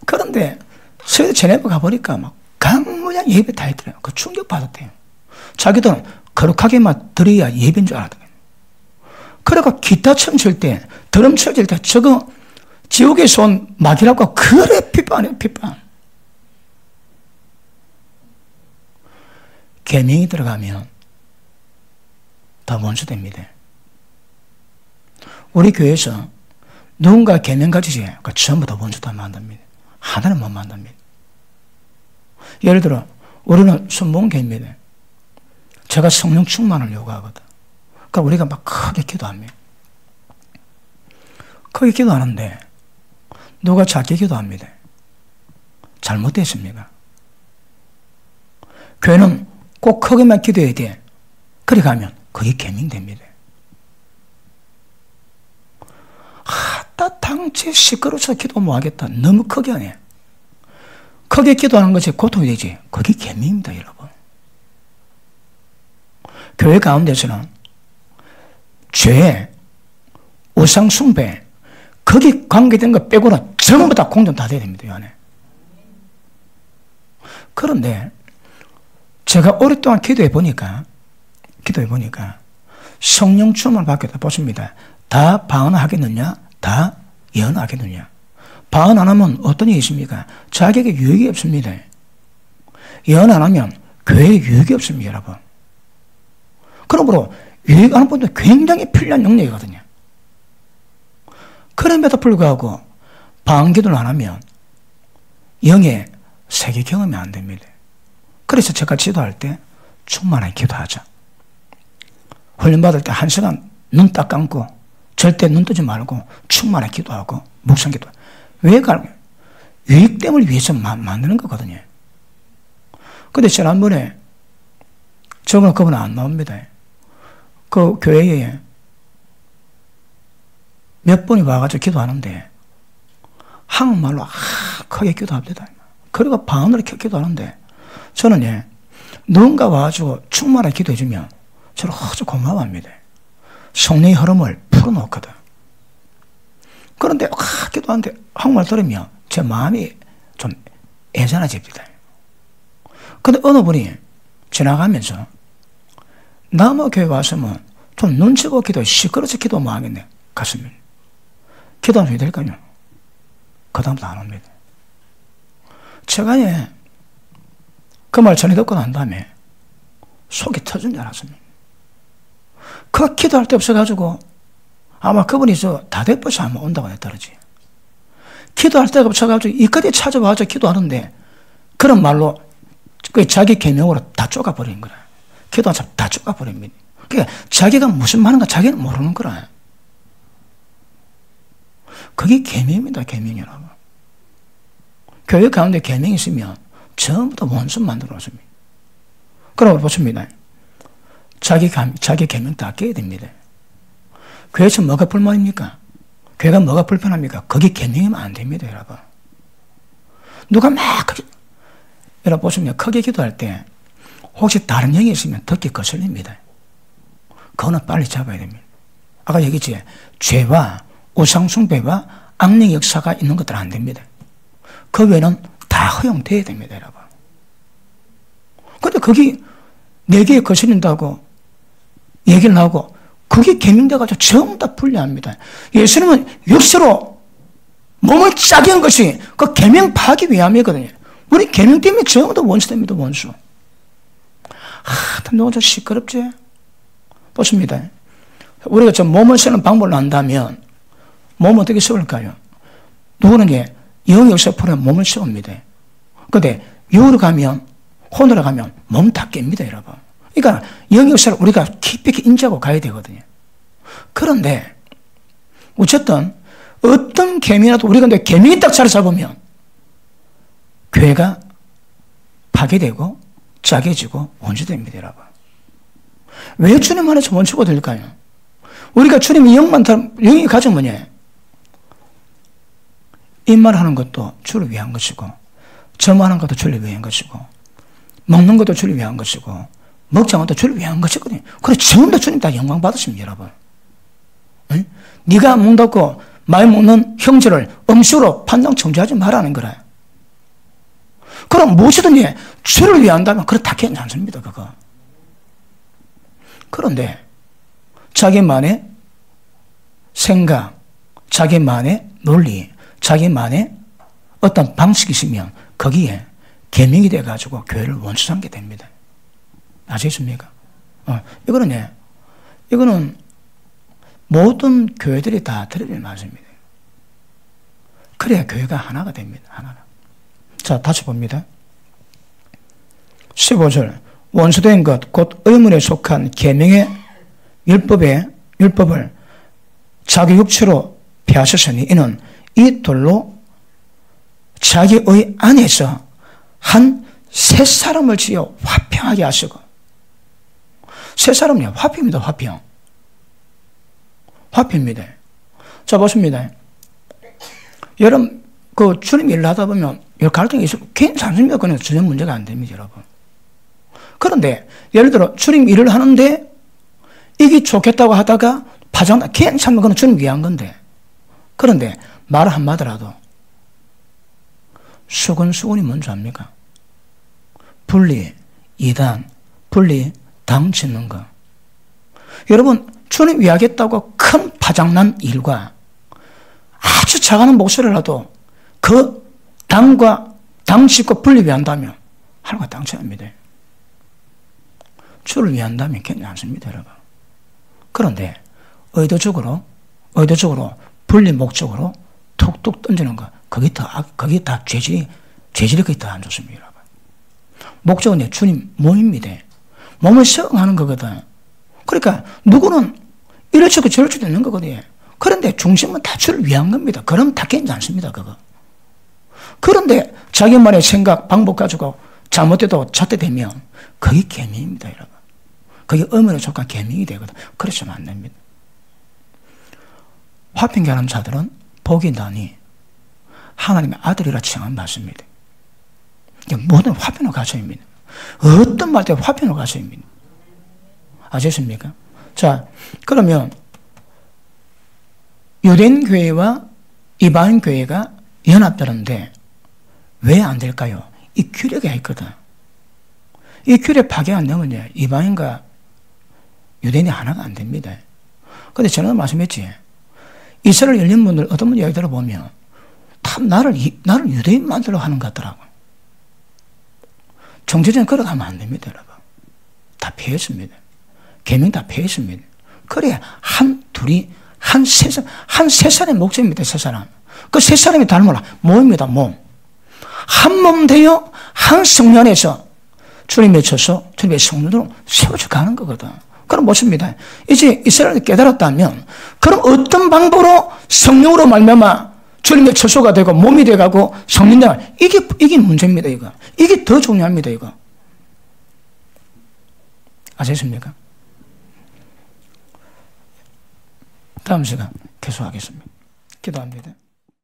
그런데 스웨덴 제네바 가보니까 막 강무장 예배 다 있더래요. 그 충격 받았대요. 자기들은 거룩하게만 드려야 예배인 줄 알았대요. 그래가 기타 춤출 때, 드럼 춤출 때 저거 지옥에서 온 마귀라고 그래 핍박이에요, 핍박. 계명이 들어가면 다 원수됩니다. 우리 교회에서 누군가 계명 가지지, 그 전부 다 원수 다 만듭니다. 하나는 못 만듭니다. 예를 들어, 우리는 순복음교회입니다. 제가 성령 충만을 요구하거든. 그러니까 우리가 막 크게 기도합니다. 크게 기도하는데, 누가 작게 기도합니다. 잘못됐습니까? 교회는 꼭 크게만 기도해야 돼. 그래 가면 그게 계명됩니다. 당체 시끄러워서 기도 못하겠다. 너무 크게 하네. 크게 기도하는 것이 고통이 되지. 그게 계명입니다, 여러분. 교회 가운데서는 죄, 우상 숭배, 거기 관계된 것 빼고는 전부 다 공존 다 돼야 됩니다, 이 안에. 그런데 제가 오랫동안 기도해 보니까 성령 충만을 받겠다 보십니다. 다 방언하겠느냐? 다 예언하겠느냐? 방언 안 하면 어떤 일이 있습니까? 자기에게 유익이 없습니다. 예언 안 하면 교회에 유익이 없습니다, 여러분. 그러므로 유익하는 분도 굉장히 필요한 영역이거든요. 그럼에도 불구하고 방언 기도를 안 하면 영의 세계 경험이 안 됩니다. 그래서 제가 지도할 때 충만하게 기도하자. 훈련받을 때 1시간 눈 딱 감고 절대 눈 뜨지 말고 충만하게 기도하고 묵상 기도. 왜 그러냐? 유익됨을 위해서 만드는 거거든요. 근데 지난번에 그분 안 나옵니다. 그 교회에 몇 번이 와가지고 기도하는데 한국말로 크게 기도합니다. 그리고 방언으로 기도하는데 저는 누군가 와가지고 충만하게 기도해주면 저는 아주 고마워합니다. 성령의 흐름을 풀어놓거든. 그런데 기도하는데 한국말 들으면 제 마음이 좀 애잔해집니다. 근데 어느 분이 지나가면서 남의 교회 왔으면 좀 눈치 보고 기도해. 시끄러워서 기도 못 하겠네. 가슴이. 기도하면 왜 될까요? 그 다음부터 안 옵니다. 제가 그 말 전해 듣고 난 다음에 속이 터진 줄 알았습니다. 그 기도할 데 없어가지고 아마 그분이 다대포시 한번 온다고 했더라지. 기도할 데가 없어가지고 이까지 찾아와서 기도하는데 그런 말로 그 자기 계명으로 다 쪼가버린 거라. 기도한 사람 다 쪼가버립니다. 그러니까 자기가 무슨 말인가 자기는 모르는 거라. 그게 계명입니다, 계명이라고. 교회 가운데 계명이 있으면 전부 다 원수 만들어 놓습니다. 그러고 보십니다. 자기 계명 다 깨야 됩니다. 교회에서 뭐가 불만입니까? 교회가 뭐가 불편합니까? 거기 계명이면 안 됩니다, 여러분. 누가 여러분 보시면 크게 기도할 때 혹시 다른 영이 있으면 듣기 거슬립니다. 그거는 빨리 잡아야 됩니다. 아까 얘기했지, 죄와 우상숭배와 악령 역사가 있는 것들은 안 됩니다. 그 외에는 다 허용돼야 됩니다, 여러분. 근데 거기 4개에 거슬린다고 얘기를 하고 그게 계명돼가지고 전부 다 불리합니다. 예수님은 육체로 몸을 짜게 한 것이 그 계명 파기 위함이거든요. 우리 계명 때문에 전부 다 원수됩니다, 원수. 너무 좀 시끄럽지? 보십니다. 우리가 좀 몸을 쓰는 방법을 안다면 몸을 어떻게 세울까요? 누구는 영의 역사 풀에 몸을 세웁니다. 근데 유로 가면 혼으로 가면 몸 다 깹니다, 여러분. 그러니까 영의 역사를 우리가 깊이 인지하고 가야 되거든요. 그런데 어쨌든 어떤 계명이라도 우리가 근데 계명이 딱 자리 잡으면 교회가 파괴되고 짜개지고 원수됩니다, 여러분. 왜 주님 안에서 원수가 될까요? 우리가 주님의 영이 가진 뭐냐? 입말하는 것도 주를 위한 것이고, 점하는 것도 주를 위한 것이고, 먹는 것도 주를 위한 것이고, 먹지 않은 것도 주를 위한 것이거든요. 그래, 전부 다 주님 다 영광 받으십니다, 여러분. 응? 네가 먹는다고 많이 먹는 형제를 음식으로 판단 정지하지 말라는 거라. 그럼 무엇이든지 주를 위한다면 그래 다 괜찮습니다, 그거. 그런데 자기만의 생각, 자기만의 논리, 자기만의 어떤 방식이 있으면 거기에 계명이 돼가지고 교회를 원수삼게 됩니다. 아시겠습니까? 이거는 모든 교회들이 다 들어야 맞습니다. 그래야 교회가 하나가 됩니다. 하나가. 자, 다시 봅니다. 15절. 원수된 것, 곧 의문에 속한 계명의 율법을 자기 육체로 폐하셨으니 이는 이 돌로 자기의 안에서 한 새 사람을 지어 화평하게 하시고. 새 사람이요. 화평입니다. 화평. 화평입니다. 자, 보십니다. 여러분, 주님 일을 하다 보면 여러 갈등이 있으면 괜찮습니다. 그건 전혀 문제가 안 됩니다, 여러분. 그런데 예를 들어 주님 일을 하는데 이게 좋겠다고 하다가 파장나 괜찮으면 그건 주님 위한 건데, 그런데 말 한마디라도 수근수근이 뭔지 압니까? 분리, 이단, 분리, 당 짓는 거. 여러분, 주님 위하겠다고 큰 파장난 일과 아주 작은 목소리라도 그 당과 당 짓고 분리 위한다면 하루가 당치합니다. 주를 위한다면 괜찮습니다, 여러분. 그런데 의도적으로 분리 목적으로 툭툭 던지는 거, 거기 다 죄질이 거기 다 안 좋습니다, 여러분. 목적은 주님 몸입니다. 몸을 수행하는 거거든. 그러니까 누구는 이럴 수도 저럴 수도 있는 거거든요. 그런데 중심은 다 주를 위한 겁니다. 그럼 다 괜찮습니다, 그거. 그런데 자기만의 생각, 방법 가지고 잘못돼도 잣대되면 그게 계명입니다, 여러분. 그게 의문에 속한 계명이 되거든. 그러시면 안 됩니다. 화평케하는 자들은 복이 나니 하나님의 아들이라 칭함 받습니다. 모든 화평의 가정입니다. 어떤 말도 화평의 가정입니다. 아셨습니까? 자, 그러면 유대인 교회와 이방인 교회가 연합되는데 왜 안 될까요? 이 규례가 있거든. 이 규례 파괴 안 되면 이방인과 유대인이 하나가 안 됩니다. 근데 저는 말씀했지. 이스라엘 열린 분들 어떤 분 이야기 들어보면 다 나를 유대인 만들어 하는 것 같더라고. 정체적으로 걸어가면 안 됩니다, 여러분. 다 폐했습니다. 계명 다 폐했습니다. 그래야 한 세 사람의 목적입니다, 세 사람. 그 세 사람이 닮아라. 몸입니다, 몸. 한 몸 되어 한 성령 안에서 주님에 져서 주님의 성령으로 세워져 가는 거거든. 그럼 뭐습니다. 이제 이스라엘이 깨달았다면 그럼 어떤 방법으로 성령으로 말미암아 주님의 처소가 되고 몸이 돼가고 성령이다. 이게 문제입니다, 이거. 이게 더 중요합니다, 이거. 아시겠습니까? 다음 시간 계속하겠습니다. 기도합니다.